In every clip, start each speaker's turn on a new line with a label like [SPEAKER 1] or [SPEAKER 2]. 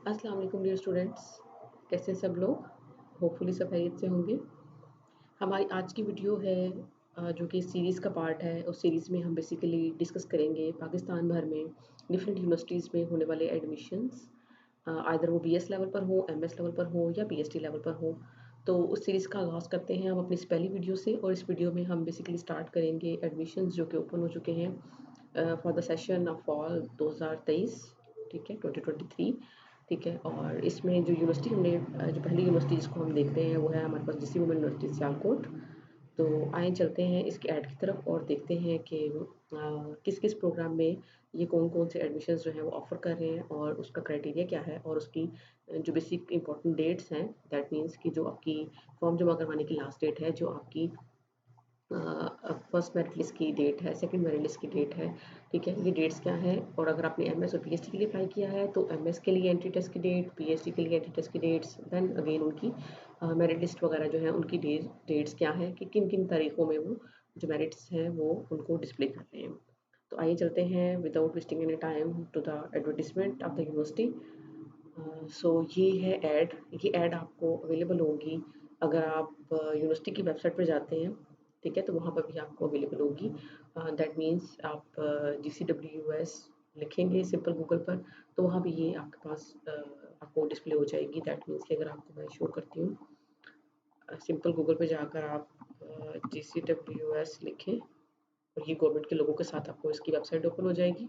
[SPEAKER 1] अस्सलाम वालेकुम dear students. कैसे हैं सब लोग? होपफुली सब खैरियत से होंगे। हमारी आज की वीडियो है जो कि सीरीज़ का पार्ट है। उस सीरीज़ में हम बेसिकली डिस्कस करेंगे पाकिस्तान भर में डिफरेंट यूनिवर्सिटीज़ में होने वाले एडमिशन्स, आइदर वो बीएस लेवल पर हो, एमएस लेवल पर हो या पीएचडी लेवल पर हो। तो उस सीरीज़ का आगाज़ करते हैं हम अपनी इस पहली वीडियो से, और इस वीडियो में हम बेसिकली स्टार्ट करेंगे एडमिशन्स जो कि ओपन हो चुके हैं for the session of fall 2023, ठीक है, 2023। ठीक है, और इसमें जो यूनिवर्सिटी हमने जो पहली यूनिवर्सिटी जिसको हम देखते हैं वो है हमारे पास डीसी वुमेन यूनिवर्सिटी सियालकोट। तो आइए चलते हैं इसके ऐड की तरफ और देखते हैं कि किस किस प्रोग्राम में ये कौन कौन से एडमिशन्स जो हैं वो ऑफ़र कर रहे हैं और उसका क्राइटेरिया क्या है और उसकी जो बेसिक इंपॉर्टेंट डेट्स हैं। दैट मीन्स कि जो आपकी फॉर्म जमा करवाने की लास्ट डेट है, जो आपकी फर्स्ट मेरिट लिस्ट की डेट है, सेकंड मेरिट लिस्ट की डेट है। ठीक है, ये डेट्स क्या हैं। और अगर आपने एमएस और पीएचडी के लिए अप्लाई किया है तो एमएस के लिए एंट्री टेस्ट की डेट, पीएचडी के लिए एंट्री टेस्ट की डेट्स, देन अगेन उनकी मेरिट लिस्ट वगैरह जो है उनकी डेट्स क्या हैं कि किन किन तारीखों में वो जो मेरिट्स हैं वो उनको डिस्प्ले कर रहे हैं। तो आइए चलते हैं without wasting any time to the advertisement of the university. So ये है ऐड। ये ऐड आपको अवेलेबल होगी अगर आप यूनिवर्सिटी की वेबसाइट पर जाते हैं। ठीक है, तो वहाँ पर भी आपको अवेलेबल होगी। दैट मीन्स आप GCWS लिखेंगे सिंपल गूगल पर, तो वहाँ भी ये आपके पास आपको डिस्प्ले हो जाएगी। दैट मीन्स कि अगर आपको मैं शो करती हूँ, सिंपल गूगल पे जाकर आप GCWS लिखें और ये गवर्नमेंट के लोगों के साथ आपको इसकी वेबसाइट ओपन हो जाएगी।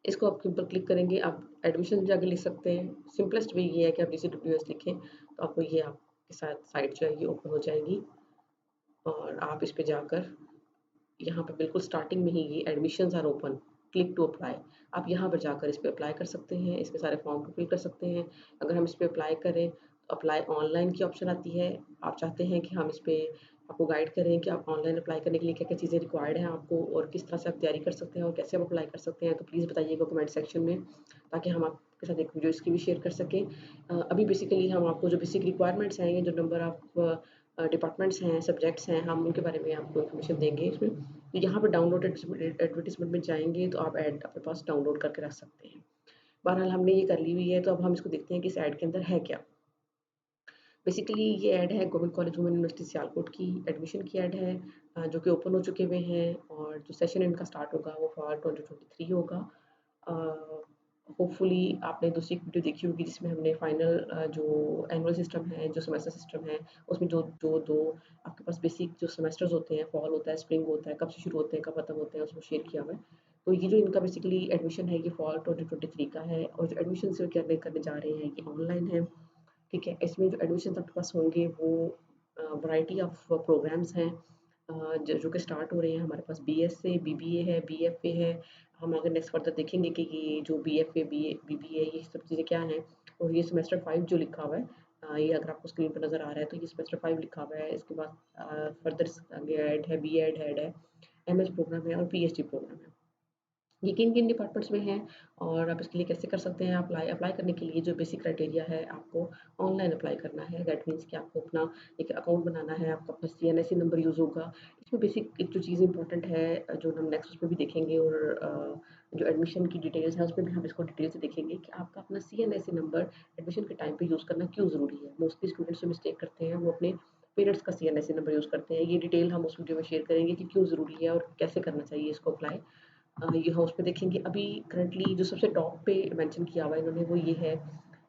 [SPEAKER 1] इसको आप सिंपल क्लिक करेंगे, आप एडमिशन जाके लिख सकते हैं। सिंपलेस्ट वे ये है कि आप GCWS लिखें तो आपको ये आपके साथ साइट जो है ये ओपन हो जाएगी और आप इस पे जाकर यहाँ पे बिल्कुल स्टार्टिंग में ही ये admissions are open, click to apply. आप यहाँ पर जाकर इस पे अप्लाई कर सकते हैं, इसके सारे फॉर्म को फिल कर सकते हैं। अगर हम इस पे अप्लाई करें तो अप्लाई ऑनलाइन की ऑप्शन आती है। आप चाहते हैं कि हम इस पे आपको गाइड करें कि आप ऑनलाइन अप्लाई करने के लिए क्या-क्या चीज़ें रिक्वायर्ड हैं आपको और किस तरह से आप तैयारी कर सकते हैं और कैसे आप अप्लाई कर सकते हैं, तो प्लीज़ बताइएगा कमेंट सेक्शन में, ताकि हम आपके साथ एक वीडियो इसकी भी शेयर कर सकें। अभी बेसिकली हम आपको जो बेसिक रिक्वायरमेंट्स हैं, जो नंबर ऑफ डिपार्टमेंट्स हैं, सब्जेक्ट्स हैं, हम उनके बारे में आपको इन्फॉर्मेशन देंगे इसमें। तो यहाँ पे डाउनलोड एडवर्टीजमेंट में जाएँगे तो आप ऐड अपने पास डाउनलोड करके रख सकते हैं। बहरहाल हमने ये कर ली हुई है, तो अब हम इसको देखते हैं कि इस ऐड के अंदर है क्या। बेसिकली ये ऐड है government college women university Sialkot की एडमिशन की ऐड है, जो कि ओपन हो चुके हुए हैं और जो सेशन इनका स्टार्ट होगा वो फॉर 2023 होगा। होपफुली आपने दूसरी एक वीडियो देखी होगी जिसमें हमने फाइनल जो एनुअल सिस्टम है, जो सेमेस्टर सिस्टम है, उसमें जो जो 2 आपके पास बेसिक जो सेमेस्टर्स होते हैं, फॉल होता है, स्प्रिंग होता है, कब से शुरू होते हैं, कब खत्म होते हैं, उसमें शेयर किया हुआ है। तो ये जो इनका बेसिकली एडमिशन है ये फॉल 2023 का है और जो एडमिशन से करने करने जा रहे हैं ये ऑनलाइन है। ठीक है, इसमें जो एडमिशन आपके पास होंगे वो वैरायटी ऑफ प्रोग्राम्स हैं, जो कि स्टार्ट हो रहे हैं। हमारे पास बीएस से बीबीए है, बीएफए है। हम अगर नेक्स्ट फर्दर देखेंगे कि ये जो बीएफए, बीबीए ये सब चीज़ें क्या हैं। और ये सेमेस्टर 5 जो लिखा हुआ है, ये अगर आपको स्क्रीन पर नज़र आ रहा है तो ये सेमेस्टर 5 लिखा हुआ है। इसके बाद फर्दर आगे ऐड है, बीएड है, एमएस प्रोग्राम है और पीएचडी प्रोग्राम है। ये किन-किन डिपार्टमेंट्स में हैं और आप इसके लिए कैसे कर सकते हैं अप्लाई। अप्लाई करने के लिए जो बेसिक क्राइटेरिया है, आपको ऑनलाइन अप्लाई करना है। दैट मीन्स कि आपको अपना एक अकाउंट बनाना है, आपका अपना सीएनआईसी नंबर यूज़ होगा। इसमें बेसिक एक जो चीज़ इम्पोर्टेंट है, जो हम नेक्स्ट उसमें भी देखेंगे और जो एडमिशन की डिटेल्स हैं उसमें भी हम इसको डिटेल से देखेंगे कि आपका अपना सीएनआईसी नंबर एडमिशन के टाइम पे यूज़ करना क्यों ज़रूरी है। मोस्टली स्टूडेंट्स जो मिस्टेक करते हैं वो अपने पेरेंट्स का सीएनआईसी नंबर यूज़ करते हैं। ये डिटेल हम उस वीडियो में शेयर करेंगे कि क्यों ज़रूरी है और कैसे करना चाहिए इसको अप्लाई। ये हाउस पे देखेंगे। अभी करंटली जो सबसे टॉप पे मेंशन किया हुआ है इन्होंने वो ये है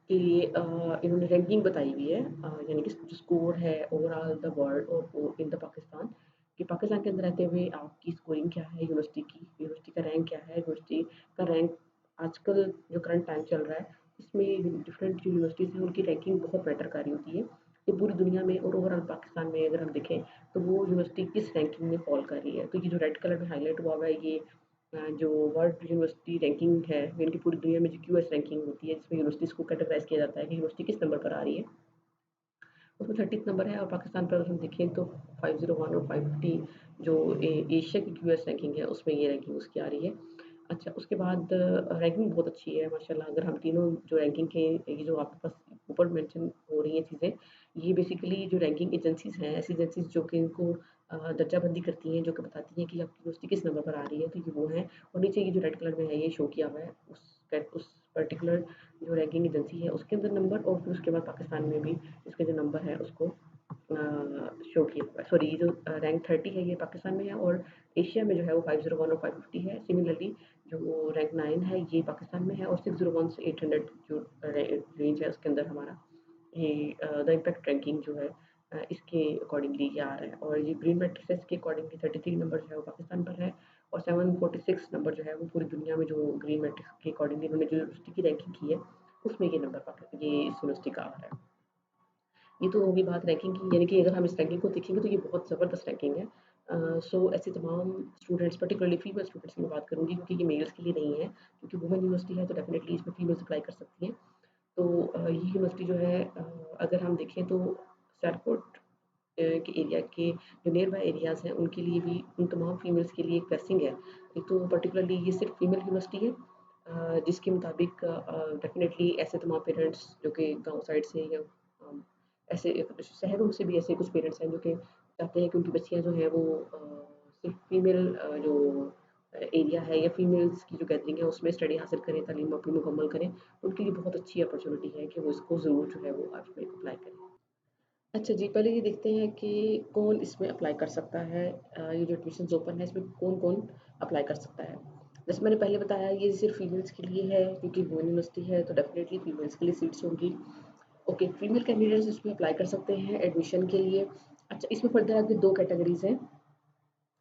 [SPEAKER 1] कि इन्होंने रैंकिंग बताई हुई है, यानी कि जो स्कोर है ओवरऑल द वर्ल्ड और इन द पाकिस्तान, कि पाकिस्तान के अंदर रहते हुए आपकी स्कोरिंग क्या है यूनिवर्सिटी की, यूनिवर्सिटी का रैंक क्या है, यूनिवर्सिटी का रैंक आजकल जो करंट टाइम चल रहा है इसमें डिफरेंट जो यूनिवर्सिटीज़ हैं उनकी रैंकिंग बहुत मैटर कर रही होती है। ये पूरी दुनिया में और ओवरऑल पाकिस्तान में अगर हम देखें तो वो यूनिवर्सिटी किस रैंकिंग में फॉल कर रही है। तो ये जो रेड कलर में हाईलाइट हुआ हुआ है ये जो वर्ल्ड यूनिवर्सिटी रैंकिंग है, इनकी पूरी दुनिया में जो क्यूएस रैंकिंग होती है जिसमें यूनिवर्सिटीज़ को कैटेगराइज किया जाता है कि यूनिवर्सिटी किस नंबर पर आ रही है, उसमें 30th नंबर है। और पाकिस्तान पर अगर हम देखें तो 501 और 550 जो एशिया की क्यूएस रैंकिंग है उसमें ये रैंकिंग उसकी आ रही है। अच्छा, उसके बाद रैंकिंग बहुत अच्छी है माशाल्लाह। अगर हम तीनों जो रैंकिंग के ये जो आपके पास ऊपर मेंशन हो रही हैं चीज़ें, ये बेसिकली जो रैंकिंग एजेंसीज़ हैं, ऐसी एजेंसीज़ जो कि इनको दर्जाबंदी करती हैं, जो कि बताती हैं कि आपकी यूनिवर्सिटी किस नंबर पर आ रही है, तो ये वो हैं। और नीचे ये जो रेड कलर में है ये शो किया हुआ है उस पर्टिकुलर जो रैंकिंग एजेंसी है उसके अंदर नंबर, और फिर उसके बाद पाकिस्तान में भी इसके जो नंबर है उसको शो किया हुआ है। सॉरी, ये जो रैंक 30 है ये पाकिस्तान में है, और एशिया में जो है वो 501 और 550 है। सिमिलरली जो रैंक 9 है ये पाकिस्तान में है, और 601 से 800 जो रेंज है उसके अंदर हमारा ये द इम्पैक्ट रैंकिंग जो है इसके अकॉर्डिंगली ये आ रहा है। और ये ग्रीन मैट्रिसेस के अकॉर्डिंगली 33 नंबर जो है वो पाकिस्तान पर है, और 746 नंबर जो है वो पूरी दुनिया में जो ग्रीन मैट्रिक्स के अकॉर्डिंगली उन्होंने जो यूनिवर्सिटी की रैंकिंग की है उसमें ये नंबर ये इस यूनिवर्सिटी का आ रहा है। ये तो होगी बात रैंकिंग की, यानी कि अगर हम इस रैंकिंग को देखेंगे तो ये बहुत ज़बरदस्त रैंकिंग है। सो ऐसे तमाम स्टूडेंट्स, पर्टिकुलरली फीमेल स्टूडेंट्स की मैं बात करूँगी क्योंकि ये मेल्स के लिए नहीं है, क्योंकि वुमेन यूनिवर्सिटी है तो डेफिनेटली इसमें फीमेल्स अप्लाई कर सकती हैं। तो ये यूनिवर्सिटी जो है अगर हम देखें तो सैलकोट के एरिया के जो नियर बाय एरियाज़ हैं उनके लिए भी, उन तमाम फीमेल्स के लिए एक ब्लेसिंग है। एक तो पर्टिकुलरली ये सिर्फ फीमेल यूनिवर्सिटी है, जिसके मुताबिक डेफिनेटली ऐसे तमाम पेरेंट्स जो कि गाँव साइड से या ऐसे शहरों से भी ऐसे कुछ पेरेंट्स हैं जो कि चाहते हैं कि उनकी बच्चियाँ जो हैं वो सिर्फ फीमेल जो एरिया है या फीमेल्स की जो गैदरिंग है उसमें स्टडी हासिल करें, तालीम अपनी मुकम्मल करें। उनके लिए बहुत अच्छी अपॉर्चुनिटी है कि वो इसको ज़रूर जो है वो आज में अप्लाई करें। अच्छा जी, पहले ये देखते हैं कि कौन इसमें अप्लाई कर सकता है। ये जो एडमिशन्स ओपन है इसमें कौन-कौन अप्लाई कर सकता है। जैसे मैंने पहले बताया ये सिर्फ फीमेल्स के लिए है क्योंकि वुमेन यूनिवर्सिटी है तो डेफिनेटली फीमेल्स के लिए सीट्स होंगी। ओके, फीमेल कैंडिडेट्स इसमें अप्लाई कर सकते हैं एडमिशन के लिए। अच्छा, इसमें फर्दर आगे 2 कैटेगरीज़ हैं।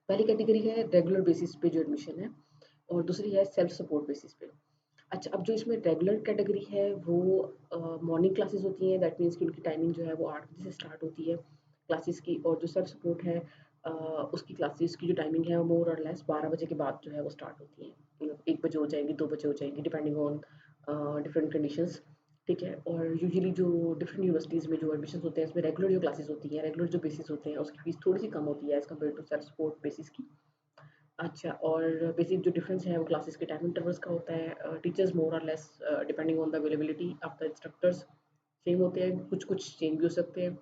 [SPEAKER 1] पहली कैटेगरी है रेगुलर बेसिस पे जो एडमिशन है, और दूसरी है सेल्फ सपोर्ट बेसिस पे। अच्छा, अब जो इसमें रेगुलर कैटेगरी है वो मॉर्निंग क्लासेस होती हैं, दैट मीन्स कि उनकी टाइमिंग जो है वो 8 बजे से स्टार्ट होती है क्लासेस की, और जो सेल्फ सपोर्ट है उसकी क्लासेस की जो टाइमिंग है वो मोर और लेस 12 बजे के बाद जो है वो स्टार्ट होती है। 1 बजे हो जाएंगी, 2 बजे हो जाएंगी, डिपेंडिंग ऑन डिफरेंट कंडीशंस। ठीक है, और यूजुअली जो डिफरेंट यूनिवर्सिटीज़ में जो एडमिशन होते हैं इसमें रेगुलर जो क्लासेस होती हैं, रेगुलर जो बेसिस होते हैं उसकी फीस थोड़ी सी कम होती है as compare to self support basis की। अच्छा, और बेसिक जो डिफरेंस है वो क्लासेस के टाइम इंटरवल्स का होता है। टीचर्स मोर और less depending on the availability of the instructors same होते हैं, कुछ चेंज भी हो सकते हैं।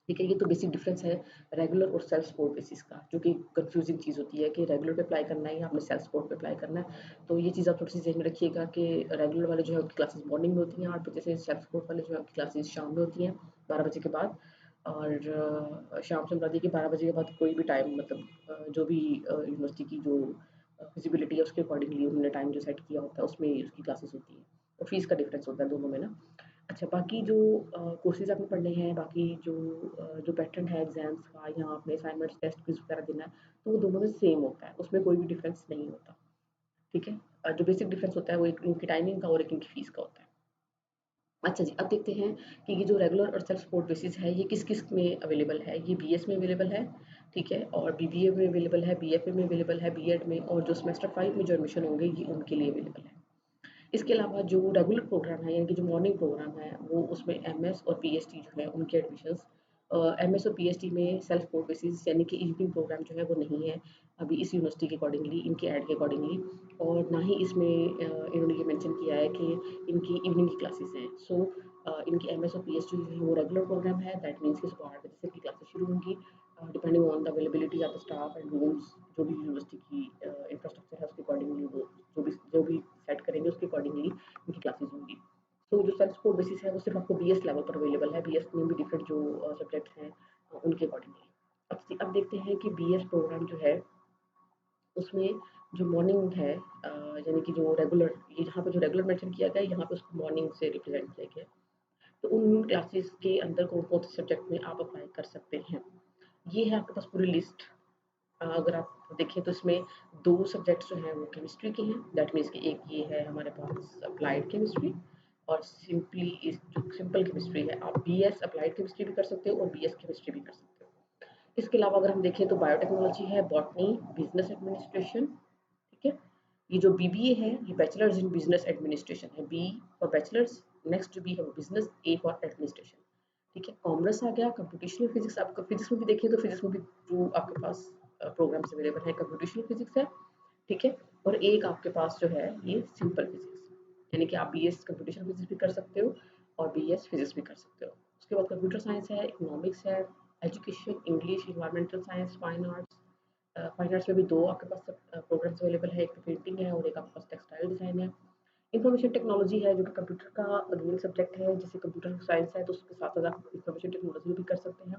[SPEAKER 1] ठीक है, ये तो बेसिक डिफरेंस है रेगुलर और सेल्फ सपोर्ट बेसिस का, जो कि कंफ्यूजिंग चीज़ होती है कि रेगुलर पे अप्लाई करना है या आपने सेल्फ सपोर्ट पे अप्लाई करना है। तो ये चीज़ आप थोड़ी सी ध्यान में रखिएगा कि रेगुलर वाले जो है उनकी क्लासेस मॉर्निंग में होती हैं 8 बजे से, सेल्फ सपोर्ट वाले जो है उनकी क्लासेस शाम में होती हैं 12 बजे के बाद। और शाम से मुराद ये कि 12 बजे के बाद कोई भी टाइम, मतलब जो भी यूनिवर्सिटी की जो फिजिबिलिटी है उसके अकॉर्डिंगली उन्होंने टाइम जो सेट किया होता है उसमें उसकी क्लासेस होती हैं, और फीस का डिफरेंस होता है दोनों में ना। अच्छा, बाकी जो कोर्सेज़ आपने पढ़ने हैं, बाकी जो जो पैटर्न है एग्ज़ाम्स का या आपने असाइनमेंट्स, टेस्ट, क्विज़ वगैरह देना है, तो वो दोनों में सेम होता है, उसमें कोई भी डिफरेंस नहीं होता। ठीक है? जो बेसिक डिफरेंस होता है वो एक इनकी टाइमिंग का और एक इनकी फ़ीस का होता है। अच्छा जी, अब देखते हैं कि ये जो रेगुलर और सेल्फ सपोर्ट बेसिस है ये किस-किस में अवेलेबल है। ये बीएस में अवेलेबल है, ठीक है? और बीबीए में अवेलेबल है, बीएफए में अवेलेबल है, बीएड में, और जो सेमेस्टर 5 में जो एडमिशन होंगे ये उनके लिए अवेलेबल है। इसके अलावा जो रेगुलर प्रोग्राम है यानी कि जो मॉर्निंग प्रोग्राम है वो उसमें एमएस और पीएचडी जो है उनके एडमिशन्स, एमएस और पीएचडी में सेल्फ सपोर्ट बेसिस यानी कि इवनिंग प्रोग्राम जो है वो नहीं है अभी इस यूनिवर्सिटी के अकॉर्डिंगली, इनके ऐड के अकॉर्डिंगली, और ना ही इसमें इन्होंने ये मेंशन किया है कि इनकी इवनिंग की क्लासेस हैं। सो इनकी एमएस और पीएचडी जो है वो रेगुलर प्रोग्राम है, दैट मीन्स कि सुबह 8 बजे से इनकी क्लासेस शुरू होंगी depending on the availability of the staff and rooms, जो भी यूनिवर्सिटी की इंफ्रास्ट्रक्चर है उसके अकॉर्डिंगली वो जो भी सेट करेंगे उसके अकॉर्डिंगली उनकी क्लासेस होंगी। तो जो सेल्फ सपोर्ट बेसिस है वो सिर्फ आपको बीएस लेवल पर अवेलेबल है, बीएस में भी डिफरेंट जो सब्जेक्ट्स हैं उनके अकॉर्डिंगली। अब देखते हैं कि बीएस प्रोग्राम जो है उसमें जो मॉर्निंग है यानी कि जो रेगुलर, ये जहाँ पे जो रेगुलर मेंशन किया गया है यहाँ पे उसको मॉर्निंग से रिप्रेजेंट किया गया है। तो उन क्लासेस के अंदर कौन-कौन से सब्जेक्ट में आप अप्लाई कर सकते हैं। ये है आपके पास पूरी लिस्ट। अगर आप देखें तो इसमें 2 सब्जेक्ट्स जो हैं वो केमिस्ट्री के हैं, दैट मीन्स कि एक ये है हमारे पास अप्लाइड केमिस्ट्री, और सिंपली इस जो सिंपल केमिस्ट्री है, आप बीएस अप्लाइड केमिस्ट्री भी कर सकते हो और बीएस केमिस्ट्री भी कर सकते हो। इसके अलावा अगर हम देखें तो बायोटेक्नोलॉजी है, बॉटनी, बिजनेस एडमिनिस्ट्रेशन, ठीक है? ये जो बीबीए है ये बैचलर्स इन बिजनेस एडमिनिस्ट्रेशन है, बी फॉर बैचलर्स, नेक्स्ट जो बी है वो बिजनेस, ए फॉर एडमिनिस्ट्रेशन। ठीक है, कॉमर्स आ गया, कंप्यूटेशनल फिजिक्स, आपका फिजिक्स में भी देखिए तो फिजिक्स में भी जो आपके पास प्रोग्राम्स अवेलेबल है कंप्यूटेशनल फिजिक्स है, ठीक है? और एक आपके पास जो है ये सिंपल फिजिक्स, यानी कि आप बीएस कंप्यूटेशनल फिजिक्स भी कर सकते हो और बीएस फिजिक्स भी कर सकते हो। उसके बाद कंप्यूटर साइंस है, इकोनॉमिक्स है, education, English, environmental science, fine arts. Fine arts में भी 2 आपके पास प्रोग्राम्स अवेलेबल है, एक तो पेंटिंग है और एक आपके पास टेक्सटाइल डिज़ाइन है। इंफॉर्मेशन टेक्नोलॉजी है जो कि कंप्यूटर का मेन सब्जेक्ट है, जैसे कंप्यूटर साइंस है तो उसके साथ-साथ आप इंफॉर्मेशन टेक्नोलॉजी भी कर सकते हैं।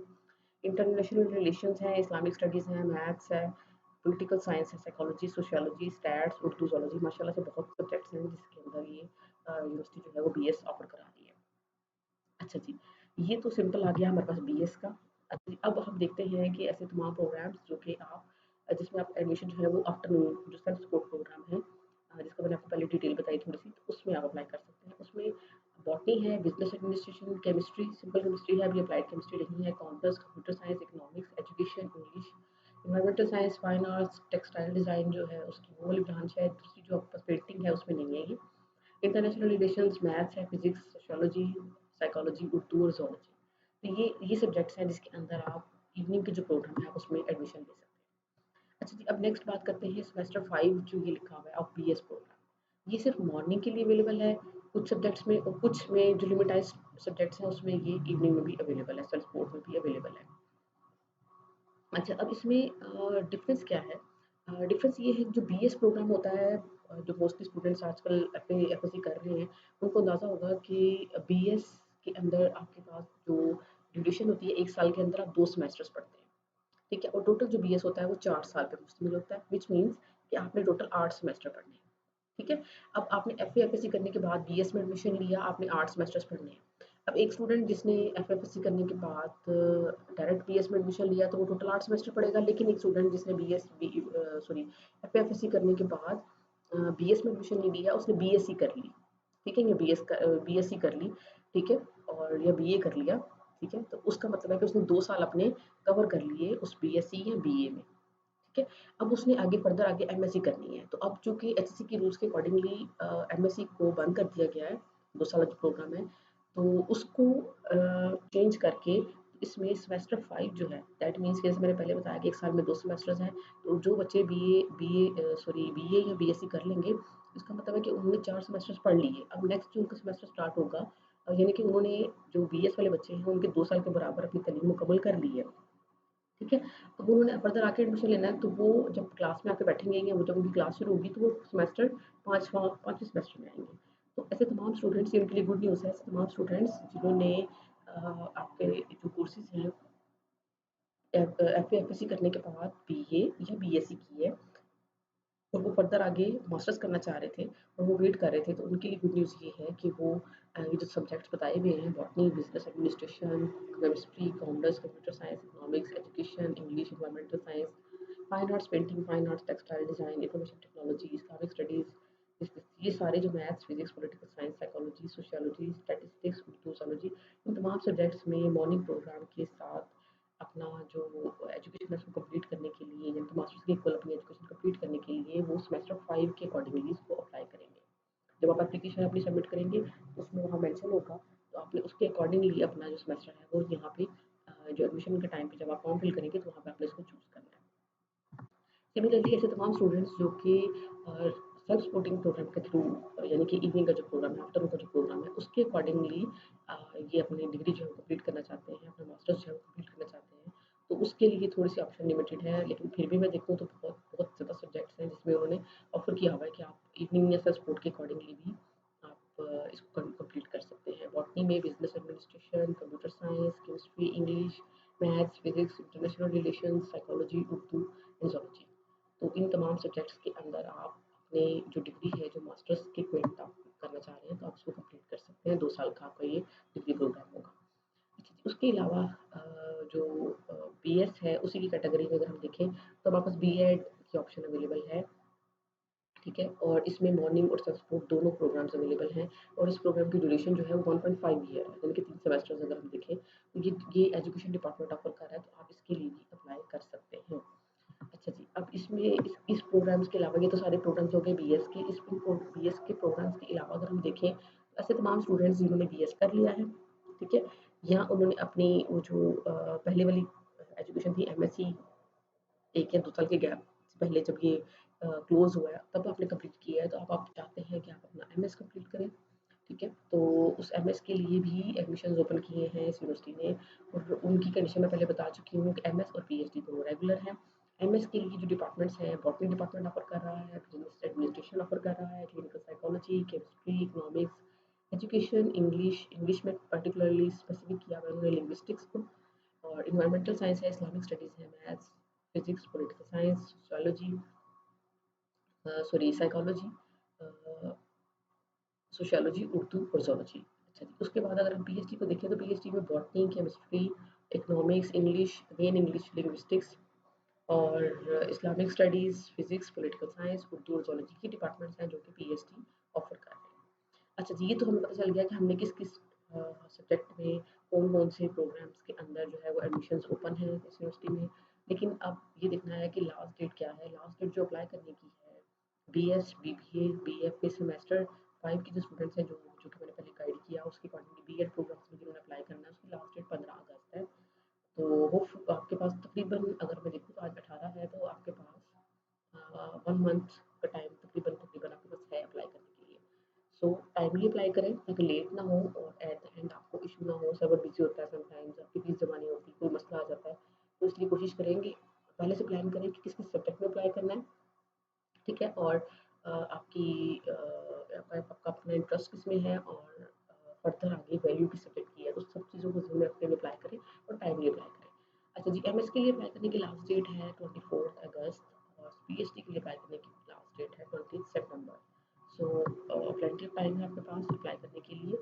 [SPEAKER 1] इंटरनेशनल रिलेशंस हैं, इस्लामिक स्टडीज़ हैं, मैथ्स है, पॉलिटिकल साइंस है, psychology, sociology, stats, Urdu, zoology माशाल्लाह से बहुत सब्जेक्ट्स हैं जिसके अंदर ये यूनिवर्सिटी जो है वो बीएस ऑफर करा रही है। अच्छा जी, ये तो सिंपल आ गया हमारे पास बीएस का। अच्छा जी, अब हम देखते हैं कि ऐसे तमाम प्रोग्राम्स जो कि आप जिसमें आप एडमिशन जो है वो आफ्टरनून जो सेल्फ सपोर्ट प्रोग्राम है जिसका मैंने आपको पहले डिटेल बताई थोड़ी-सी, तो उसमें आप अप्लाई कर सकते हैं। उसमें बॉटनी है, business administration, chemistry, simple chemistry है, अभी अप्लाइड केमिस्ट्री नहीं है, commerce, computer science, economics, education, English, environmental science, fine arts, textile design जो है उसकी वो वाली ब्रांच है, दूसरी जो आपके पास पेंटिंग है उसमें नहीं है ये। इंटरनेशनल रिलेशंस, मैथ्स है, फिजिक्स, सोशियोलॉजी, साइकोलॉजी, उर्दू और ज़ूलॉजी। तो ये सब्जेक्ट्स हैं जिसके अंदर आप इवनिंग के जो प्रोग्राम है आप उसमें एडमिशन ले सकते हैं। अच्छा जी, अब नेक्स्ट बात करते हैं सेमेस्टर 5 जो ये लिखा हुआ है ऑफ बीएस प्रोग्राम। ये सिर्फ मॉर्निंग के लिए अवेलेबल है, कुछ सब्जेक्ट्स में और कुछ में जो लिमिटाइज्ड सब्जेक्ट्स हैं उसमें ये इवनिंग में भी अवेलेबल है, सेल्फ सपोर्ट में भी अवेलेबल है। अच्छा, अब इसमें डिफरेंस क्या है? डिफरेंस ये है कि जो बीएस प्रोग्राम होता है जो मोस्टली स्टूडेंट्स आजकल एफएससी कर रहे हैं, उनको अंदाज़ा होगा कि बीएस के अंदर आपके पास जो ड्यूरेशन होती है 1 साल के अंदर आप 2 सेमेस्टर्स पढ़ते हैं, ठीक है? और टोटल जो बीएस होता है वो 4 साल पे मुश्तमिल होता है, व्हिच मीन्स कि आपने टोटल 8 सेमेस्टर पढ़ने हैं, ठीक है? अब आपने एफए एफएससी करने के बाद बीएस में एडमिशन लिया, आपने 8 सेमेस्टर्स पढ़ने हैं। अब एक स्टूडेंट जिसने एफएफएससी करने के बाद डायरेक्ट बीएस में एडमिशन लिया तो वो टोटल 8 सेमेस्टर पढ़ेगा, लेकिन एक स्टूडेंट जिसने सॉरी एफएफएससी करने के बाद बीएस में एडमिशन नहीं लिया, उसने बीएससी कर ली, ठीक है? या बीएससी कर ली, ठीक है? और या बीए कर लिया, ठीक है? तो उसका मतलब है कि उसने 2 साल अपने कवर कर लिए उस बीएससी या बीए में, ठीक है? अब उसने आगे फर्दर आगे एमएससी करनी है, तो अब चूँकि एचएससी के रूल्स के अकॉर्डिंगली एमएससी को बंद कर दिया गया है, 2 साल जो प्रोग्राम है, तो उसको चेंज करके इसमें सेमेस्टर 5 जो है दैट मीन्स जैसे मैंने पहले बताया कि 1 साल में 2 सेमेस्टर्स हैं, तो जो बच्चे बीए या बीएससी कर लेंगे, इसका मतलब है कि उन्होंने 4 सेमेस्टर्स पढ़ लिए। अब नेक्स्ट जो उनका सेमेस्टर स्टार्ट होगा यानी कि उन्होंने जो बीएस वाले बच्चे हैं, उनके 2 साल के बराबर अपनी तालीम मुकम्मल कर ली है। ठीक है? अब उन्होंने फर्दर आके एडमिशन लेना है तो वो जब क्लास में आके बैठेंगे या वो जब उनकी क्लास शुरू होगी तो वो सेमेस्टर 5वें सेमेस्टर में आएँगे। तो ऐसे तमाम स्टूडेंट्स ये उनके लिए गुड न्यूज़ है, ऐसे तमाम स्टूडेंट्स जिन्होंने आपके जो कोर्सेज़ हैं एफए एफएससी करने के बाद बीए या बीएससी की है और वो फर्दर आगे मास्टर्स करना चाह रहे थे और वो वेट कर रहे थे, तो उनके लिए गुड न्यूज़ ये है कि वो ये जो सब्जेक्ट्स बताए हुए हैं botany, business administration, chemistry, commerce, computer science, economics, education, English, environmental science, fine arts, painting, fine arts, textile design, information technology, Islamic studies, ये सारे जो maths, physics, political science, psychology, sociology, statistics, Urdu, zoology इन तमाम subjects में morning program के साथ अपना जो एजुकेशन है उसको कंप्लीट करने के लिए यानी कि मास्टर्स के इक्वल अपनी एजुकेशन कंप्लीट करने के लिए वो सेमेस्टर 5 के अकॉर्डिंगली इसको अप्लाई करेंगे। जब आप एप्लीकेशन अपनी सबमिट करेंगे तो उसमें वहाँ मेंशन होगा तो आपने उसके अकॉर्डिंगली अपना जो सेमेस्टर है वो यहाँ पे जो एडमिशन के टाइम पे जब आप फॉर्म फिल करेंगे तो वहाँ पे आपने इसको चूज़ करना है। सिमिलरली ऐसे तमाम स्टूडेंट्स जो कि सेल्फ सपोर्टिंग प्रोग्राम के थ्रू यानी कि इवनिंग का जो प्रोग्राम है आफ्टरनून का जो प्रोग्राम है उसके अकॉर्डिंगली ये अपनी डिग्री जो है कंप्लीट करना चाहते हैं अपना मास्टर्स जो है कंप्लीट करना चाहते हैं तो उसके लिए थोड़ी सी ऑप्शन लिमिटेड है लेकिन फिर भी मैं देखूँ तो बहुत बहुत ज़्यादा सब्जेक्ट्स हैं जिसमें उन्होंने ऑफर किया हुआ है कि आप इवनिंग या सेल्फ सपोर्ट के अकॉर्डिंगली भी आप इसको कंप्लीट कर सकते हैं बॉटनी में business administration computer science chemistry English maths physics international relation psychology Urdu and zoology तो इन तमाम सब्जेक्ट्स के अंदर आप अपने जो डिग्री है, जो मास्टर्स के इक्विवेलेंट आप करना चाह रहे हैं, तो आप उसको कंप्लीट कर सकते हैं। 2 साल का आपका ये डिग्री प्रोग्राम होगा। अच्छा जी, उसके अलावा जो बीएस है, उसी की कैटेगरी में अगर हम देखें, तो हमारे पास बीएड की ऑप्शन अवेलेबल है, ठीक है? और इसमें मॉर्निंग और सेल्फ सपोर्ट दोनों प्रोग्राम्स अवेलेबल हैं और इस प्रोग्राम की ड्यूरेशन जो है वो 1.5 ईयर है, यानी कि 3 सेमेस्टर्स अगर हम देखें, तो ये एजुकेशन डिपार्टमेंट ऑफर कर रहा है, तो आप इसके लिए भी अप्लाई कर सकते हैं। अच्छा जी, अब इसमें इस प्रोग्राम्स के अलावा ये तो सारे प्रोग्राम्स हो गए बीएस के, बीएस के प्रोग्राम्स के अलावा अगर हम देखें, ऐसे तमाम स्टूडेंट्स जिन्होंने बीएस कर लिया है, ठीक है? या उन्होंने अपनी वो जो पहले वाली एजुकेशन थी एमएससी 1 या 2 साल के गैप से पहले जब ये क्लोज़ हुआ है, तब आपने कंप्लीट किया है, तो अब आप चाहते हैं कि आप अपना एमएस कंप्लीट करें, ठीक है? तो उस एमएस के लिए भी एडमिशन्स ओपन किए हैं इस यूनिवर्सिटी ने और उनकी कंडीशन मैं पहले बता चुकी हूँ कि एमएस और पीएचडी दोनों रेगुलर हैं। एमएस के लिए जो डिपार्टमेंट्स हैं, बॉटनी डिपार्टमेंट ऑफर कर रहा है, बिजनेस एडमिनिस्ट्रेशन ऑफर कर रहा है, clinical psychology, chemistry, economics, education, English, English में पर्टिकुलरली स्पेसिफिक किया हुआ है उन्होंने लिंग्विस्टिक्स को, और इन्वायरमेंटल साइंस है, इस्लामिक स्टडीज़ है, maths, physics, political science, sociology, sorry psychology, sociology, Urdu और ज़ूलॉजी। अच्छा जी, उसके बाद अगर हम पीएचडी को देखें तो पीएचडी में botany, chemistry, economics, English, again English, linguistics और Islamic studies, physics, political science, Urdu और ज़ूलॉजी के डिपार्टमेंट्स हैं जो कि पीएचडी ऑफर कर रहे हैं। अच्छा जी, ये तो हमें पता चल गया कि हमने किस-किस सब्जेक्ट में कौन-कौन से प्रोग्राम्स के अंदर जो है वो एडमिशन्स ओपन हैं इस यूनिवर्सिटी में। लेकिन अब ये देखना है कि लास्ट डेट क्या है? लास्ट डेट जो अप्लाई करने की है, बीएस, बीबीए, बीएफ के सेमेस्टर 5 के जो स्टूडेंट्स हैं जो कि मैंने पहले गाइड किया उसके अकॉर्डिंगली बीएड प्रोग्राम्स में जिन्होंने अप्लाई करना है उसकी लास्ट डेट 15 अगस्त है। तो होप आपके पास तकरीबन अगर मैं देखूँ तो आज 18 है तो आपके पास 1 मंथ का टाइम तकरीबन तकरीबन आपके पास है अप्लाई करने के लिए। सो टाइमली अप्लाई करें ताकि लेट ना हो और एट द एंड आपको इश्यू ना हो, सर्वर बिज़ी होता है समटाइम्स, आपकी फीस जमा नहीं होती, कोई मसला आ जाता है। तो इसलिए कोशिश करेंगे पहले से प्लान करें कि किस-किस सब्जेक्ट में अप्लाई करना है, ठीक है? और आपका अपना इंटरेस्ट किसमें है और फर्दर आगे वैल्यू किस सब्जेक्ट की है, उस सब चीज़ों को ध्यान में रखते हुए अप्लाई करें और टाइमली अप्लाई करें। अच्छा जी, एमएस के लिए अप्लाई करने की लास्ट डेट है 24 अगस्त और पीएचडी के लिए अप्लाई करने की लास्ट डेट है 20 सितंबर। सो प्लेंटी ऑफ टाइम है आपके पास अप्लाई करने के लिए।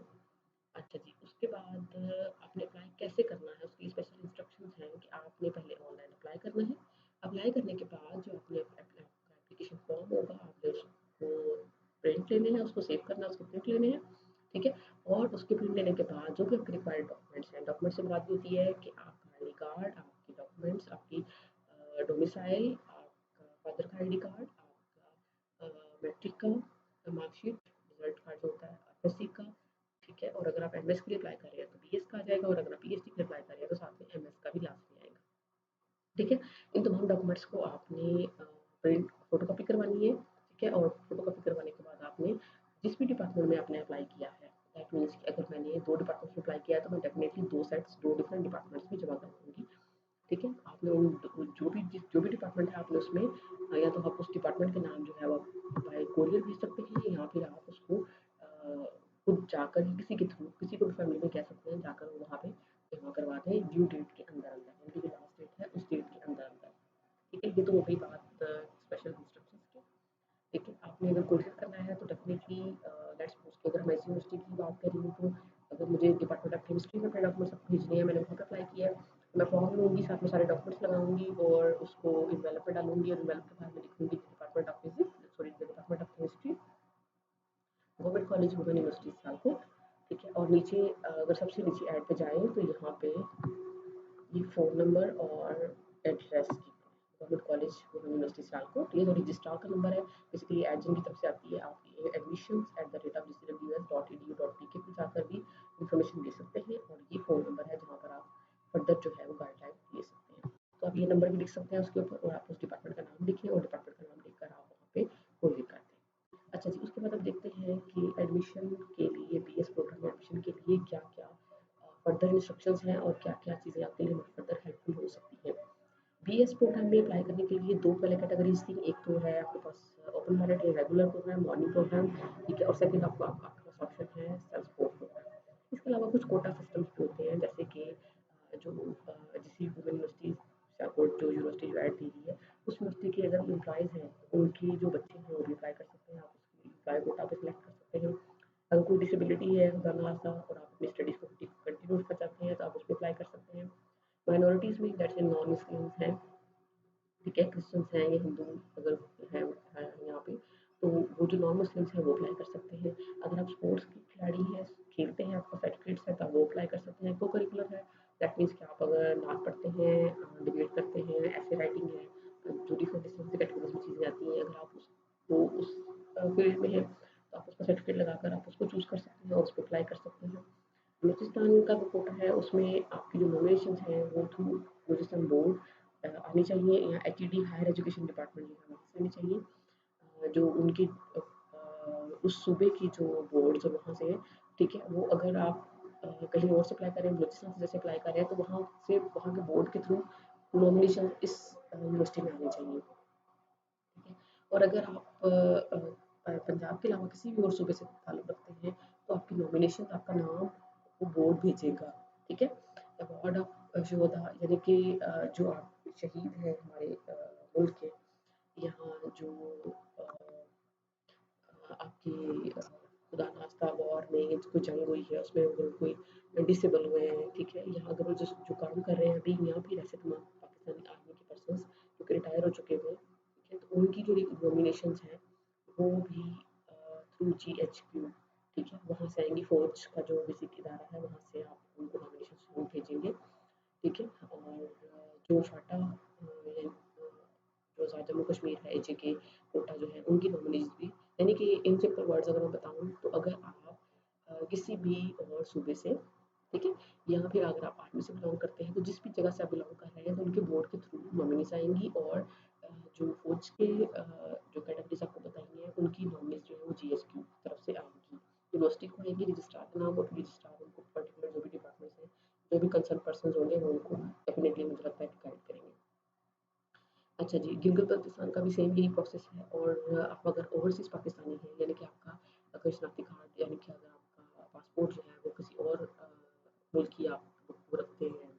[SPEAKER 1] अच्छा जी, उसके बाद आपने अप्लाई कैसे करना है, उसके लिए स्पेशल इंस्ट्रक्शंस हैं कि आपने पहले ऑनलाइन अप्लाई करना है। अप्लाई करने के बाद जो आपने आपका एप्लीकेशन फॉर्म होगा, आपने उसको प्रिंट लेने हैं, उसको सेव करना है, उसके प्रिंट लेने हैं, ठीक है? और उसके प्रिंट लेने के बाद जो भी आपके रिक्वायर्ड डॉक्यूमेंट्स हैं, डॉक्यूमेंट से मुराद होती है कि आपका आईडी कार्ड, आपके डॉक्यूमेंट्स, आपकी डोमिसाइल, आपका फादर का आईडी कार्ड, आपका मैट्रिक का मार्कशीट, रिजल्ट कार्ड जो होता है एफएससी का, ठीक है? और अगर आप एमएस के लिए अप्लाई कर रहे हैं तो बीएस का आ जाएगा और अगर आप पीएचडी के लिए अप्लाई कर रहे हैं तो साथ में एमएस का भी लास्ट में आएगा, ठीक है? इन तमाम डॉक्यूमेंट्स को आपने प्रिंट फोटोकॉपी करवानी है, ठीक है? और फोटोकॉपी करवाने के बाद आपने जिस भी डिपार्टमेंट में आपने अप्लाई किया है, दैट मीन्स कि अगर मैंने 2 डिपार्टमेंट्स में अप्लाई किया है तो मैं डेफिनिटली 2 सेट्स 2 डिफरेंट डिपार्टमेंट्स में जमा करवाऊँगी, ठीक है? आपने जो भी डिपार्टमेंट है आपने उसमें या तो आप उस डिपार्टमेंट का नाम जो है वो आप बाय कोरियर भेज सकते हैं या फिर आप उसको खुद जाकर ही किसी के थ्रू किसी को भी फैमिली में कह सकते हैं जाकर वहाँ पे जमा करवा दें ड्यू डेट के अंदर-अंदर, यानी कि जो लास्ट डेट है उस डेट के अंदर-अंदर, ठीक है? ये तो हो गई बात स्पेशल इंस्ट्रक्शंस की, ठीक है? आपने अगर कोरियर करना है तो डेफिनिटली लेट्स सपोज़ कि अगर मैं इस यूनिवर्सिटी की बात कर रही हूँ तो अगर मुझे डिपार्टमेंट ऑफ केमिस्ट्री में अपने डॉक्यूमेंट्स भेजने हैं, मैंने वहाँ पे अप्लाई किया है, मैं फॉर्म लूँगी, साथ में सारे डॉक्यूमेंट्स लगाऊँगी और उसको एनवेलप में डालूँगी और एनवेलप के बाहर में लिखूँगी department of physics sorry department of chemistry, government college women university Sialkot, ठीक है? और नीचे अगर सबसे नीचे ऐड पे जाएँ तो यहाँ पे ये फ़ोन नंबर और एड्रेस की government college women university Sialkot, ये जो रजिस्ट्रार का नंबर है बेसिकली एडमिन की तरफ से आती है, आप ये admissions@gcws.edu.pk पे जाकर भी इन्फॉर्मेशन ले सकते हैं और ये फ़ोन नंबर है जहाँ पर आप फर्दर जो है वो गाइडलाइन ले सकते हैं। तो आप ये नंबर भी लिख सकते हैं उसके ऊपर और आप उस डिपार्टमेंट का नाम लिखें और डिपार्टमेंट का नाम लिखकर आप वहाँ पे कोरियर कर दें। अच्छा जी, उसके बाद अब देखते हैं कि एडमिशन के लिए बीएस प्रोग्राम में एडमिशन के लिए क्या-क्या फर्दर इंस्ट्रक्शंस हैं और क्या-क्या चीज़ें आपके लिए फर्दर हेल्पफुल हो सकती हैं। बीएस प्रोग्राम में अप्लाई करने के लिए 2 पहले कैटेगरीज़ थी, एक तो है आपके पास ओपन मेरिट या रेगुलर प्रोग्राम, मॉर्निंग प्रोग्राम, ठीक है? और सेकंड आपके पास ऑप्शन है सेल्फ सपोर्ट प्रोग्राम। इसके अलावा कुछ कोटा सिस्टम्स भी होते हैं जैसे कि जिस वुमेन यूनिवर्सिटी सियालकोट जो यूनिवर्सिटी जो ऐड दे रही है, उस यूनिवर्सिटी के अगर एम्प्लॉइज़ हैं, उनके जो बच्चे हैं वो भी अप्लाई कर सकते हैं, आप उसकी एम्प्लॉय कोटा पे सिलेक्ट कर सकते हैं। अगर कोई डिसेबिलिटी है खुदा-न-खास्ता और आप अपनी स्टडीज़ को कंटिन्यू रखना चाहते हैं तो आप उसपे अप्लाई कर सकते हैं। माइनॉरिटीज़ में दैट्स इन नॉन मुस्लिम्स हैं, ठीक है? क्रिश्चियंस हैं या हिंदू अगर हैं यहाँ पे, तो वो जो नॉन मुस्लिम्स हैं वो अप्लाई कर सकते हैं। अगर आप स्पोर्ट्स के खिलाड़ी हैं, खेलते हैं, आपका सर्टिफिकेट्स है तो आप वो अप्लाई कर सकते हैं। को-करिकुलर है, दैट मीन्स कि आप अगर नात पढ़ते हैं, डिबेट करते हैं, ऐसे राइटिंग है, जो डिफरेंट डिफरेंट कैटेगरीज़ में चीज़ें आती हैं, अगर आप उस फील्ड में हैं, तो आप उसका सर्टिफिकेट लगाकर आप उसको चूज़ कर सकते हैं और उसपे अप्लाई कर सकते हैं। बलूचिस्तान का जो कोटा है उसमें आपकी जो नॉमिनेशंस हैं वो थ्रू बलूचिस्तान बोर्ड आनी चाहिए या एचईडी हायर एजुकेशन डिपार्टमेंट जो है वहाँ से आनी चाहिए। जो उनकी उस सूबे की जो बोर्ड्स है वहाँ से है, ठीक है? वो अगर आप कहीं और से अप्लाई कर रहे हैं, बलूचिस्तान से जैसे अप्लाई कर रहे हैं तो वहाँ से वहाँ के बोर्ड के थ्रू नॉमिनेशन इस यूनिवर्सिटी में आनी चाहिए, ठीक है। और अगर आप पंजाब के अलावा किसी भी और सूबे से ताल्लुक़ रखते हैं तो आपकी नॉमिनेशन, आपका नाम वो बोर्ड भेजेगा, ठीक है। अवार्ड ऑफ शोधा यानी कि जो आप शहीद हैं हमारे मुल्क के, यहाँ जो आपकी खुदा नाख्ता वॉर में कोई जंग हुई है उसमें अगर कोई डिसेबल हुए हैं, ठीक है, यहाँ अगर वो जो काम कर रहे हैं अभी यहाँ भी वैसे तमाम पाकिस्तानी आर्मी के पर्सन्स जो कि रिटायर हो चुके हुए हैं, ठीक है, तो उनकी जो नॉमिनेशंस हैं वो भी थ्रू GHQ, ठीक है, वहाँ से आएंगी। फौज का जो बेसिक इदारा है वहाँ से आप उनको नॉमिनेशन जरूर भेजेंगे, ठीक है। और जो फाटा जो जम्मू कश्मीर है, AJK कोटा जो है उनकी नॉमिनीज भी, यानी कि इन सिंपल वर्ड्स अगर मैं बताऊँ तो अगर आप किसी भी और सूबे से, ठीक है, या फिर अगर आप आर्मी से बिलोंग करते हैं तो जिस भी जगह से आप बिलोंग कर रहे हैं तो उनके बोर्ड के थ्रू नॉमिनीज आएंगी। और जो फौज के जो कैटेगरीज आपको बताई हैं उनकी नॉमिनीज जो है वो GSQ की तरफ से आएंगी, यूनिवर्सिटी को आएंगी, रजिस्ट्रार का नाम और रजिस्ट्रार उनको पर्टिकुलर जो भी डिपार्टमेंट्स हैं, जो भी कंसर्न पर्सन होंगे वो उनको डेफिनेटली मुझे लगता है कि गाइड करेंगे। अच्छा जी, गिलगित बल्तिस्तान का भी सेम यही प्रोसेस है। और आप अगर ओवरसीज़ पाकिस्तानी हैं, यानी कि आपका अगर शनाख्ती कार्ड, यानी कि अगर आपका पासपोर्ट जो है वो किसी और मुल्क की आप वो रखते हैं,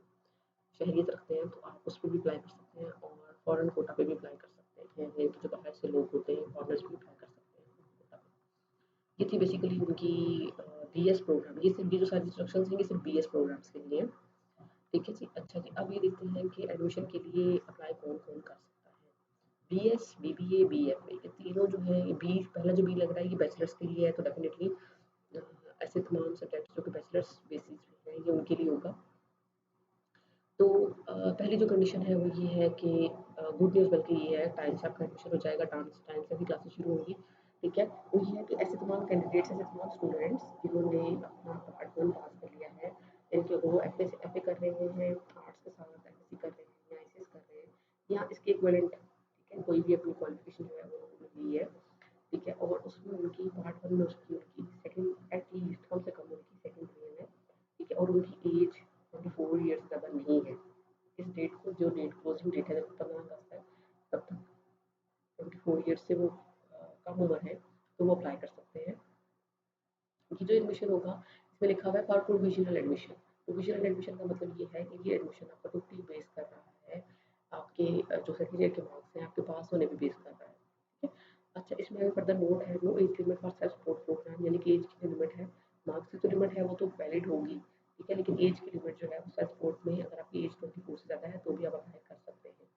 [SPEAKER 1] शहरियत रखते हैं, तो आप उस पर भी अप्लाई कर सकते हैं और फॉरेन कोटा पे भी अप्लाई कर सकते हैं, यानी कि जो बाहर से लोग होते हैं फॉरनर्स भी अप्लाई कर सकते हैं कोटा पे। ये थी बेसिकली उनकी BS प्रोग्राम, ये जो सारी इंस्ट्रक्शंस हैं ये सिर्फ BS प्रोग्राम्स के लिए हैं, ठीक है जी। अच्छा जी, अब ये देखते हैं कि एडमिशन के लिए अप्लाई कौन-कौन कर सकता है। BS, BBA, BFA ये तीनों जो है, ये बी पहला जो बी लग रहा है ये बैचलर्स के लिए है, तो डेफिनेटली ऐसे तमाम सब्जेक्ट्स जो कि बैचलर्स बेसिस पे हैं ये उनके लिए होगा। तो पहली जो कंडीशन है वो ये है कि गुड न्यूज़ बल्कि ये है, टाइम से आपका एडमिशन हो जाएगा, टाइम से भी क्लासेस शुरू होंगी, ठीक है। वो ये है कि ऐसे तमाम कैंडिडेट्स, ऐसे तमाम स्टूडेंट्स जिन्होंने अपना पार्ट 1 पास कर लिया है, यानी कि वो FA कर रहे हैं आर्ट्स के साथ, MSc कर रहे हैं या ICS कर रहे हैं या इसके इक्विवेलेंट, ठीक है, कोई भी अपनी क्वालिफिकेशन जो है वो उन्होंने ली है, ठीक है। और उसमें उनकी पार्ट 1 में उनकी सेकंड एटलीस्ट कम से कम उनकी सेकंड ईयर है, ठीक है, और उनकी एज 24 ईयर्स से ज़्यादा नहीं है। इस डेट को, जो डेट क्लोजिंग डेट है जब 15 अगस्त है, तब तक 24 ईयर्स से वो कम उम्र है तो वो अप्लाई कर सकते हैं। ये जो एडमिशन होगा इसमें लिखा हुआ है for provisional admission. Provisional admission का मतलब ये है कि ये एडमिशन आपका टोटली बेस कर रहा है आपके जो सेकेंड ईयर के मार्क्स हैं आपके पास होने पे बेस कर रहा है, ठीक है। अच्छा, इसमें फर्दर नोट है, no age limit for self support program, यानी कि एज की लिमिट है, मार्क्स की तो लिमिट है वो तो वैलिड होगी, ठीक है, लेकिन एज की लिमिट जो है वो सेल्फ सपोर्ट में अगर आपकी एज 24 से ज़्यादा है तो भी आप अप्लाई कर सकते हैं।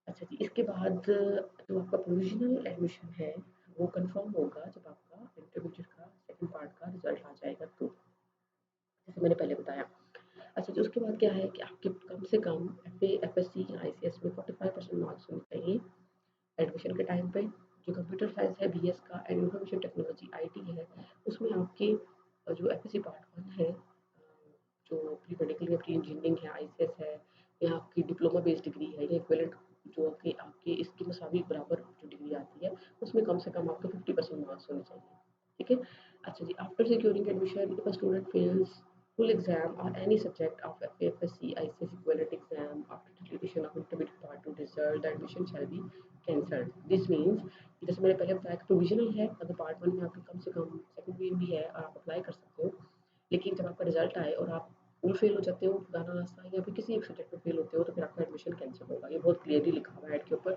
[SPEAKER 1] अच्छा जी, इसके बाद जो आपका प्रोविज़नल एडमिशन है, वो कन्फर्म होगा जब आपका इंटरमीडिएट का सेकंड पार्ट का रिज़ल्ट आ जाएगा तो, जैसे मैंने पहले बताया। अच्छा जी, उसके बाद क्या है कि आपके कम से कम FA, FSC या ICS में 45% मार्क्स होने चाहिए एडमिशन के टाइम पे। जो कंप्यूटर साइंस है BS का एंड इंफॉर्मेशन टेक्नोलॉजी IT है, उसमें आपके जो FSC पार्ट 1 है, जो प्री मेडिकल या प्री इंजीनियरिंग है, ICS है, या आपकी डिप्लोमा बेस्ड डिग्री है या इक्विवेलेंट जो कि आपके इसके मुताबिक बराबर जो डिग्री आती है, उसमें कम से कम आपके 50% मार्क्स होने चाहिए, ठीक है। अच्छा जी, after securing admission if a student fails full exam or any subject of FAFSC ICS equivalent exam after declaration of intermediate part 2 result, the admission shall be cancelled. This means जैसे मैंने पहले बताया कि प्रोविजनल है, अगर part 1 में आपकी कम से कम सेकंड ईयर भी है और आप अप्लाई कर सकते हो, लेकिन जब आपका रिजल्ट आए और आप फुल फेल हो जाते हो खुदा ना खास्ता या फिर किसी एक सब्जेक्ट में फेल होते हो तो फिर आपका एडमिशन कैंसिल होगा, ये बहुत क्लियरली लिखा हुआ है ऐड के ऊपर।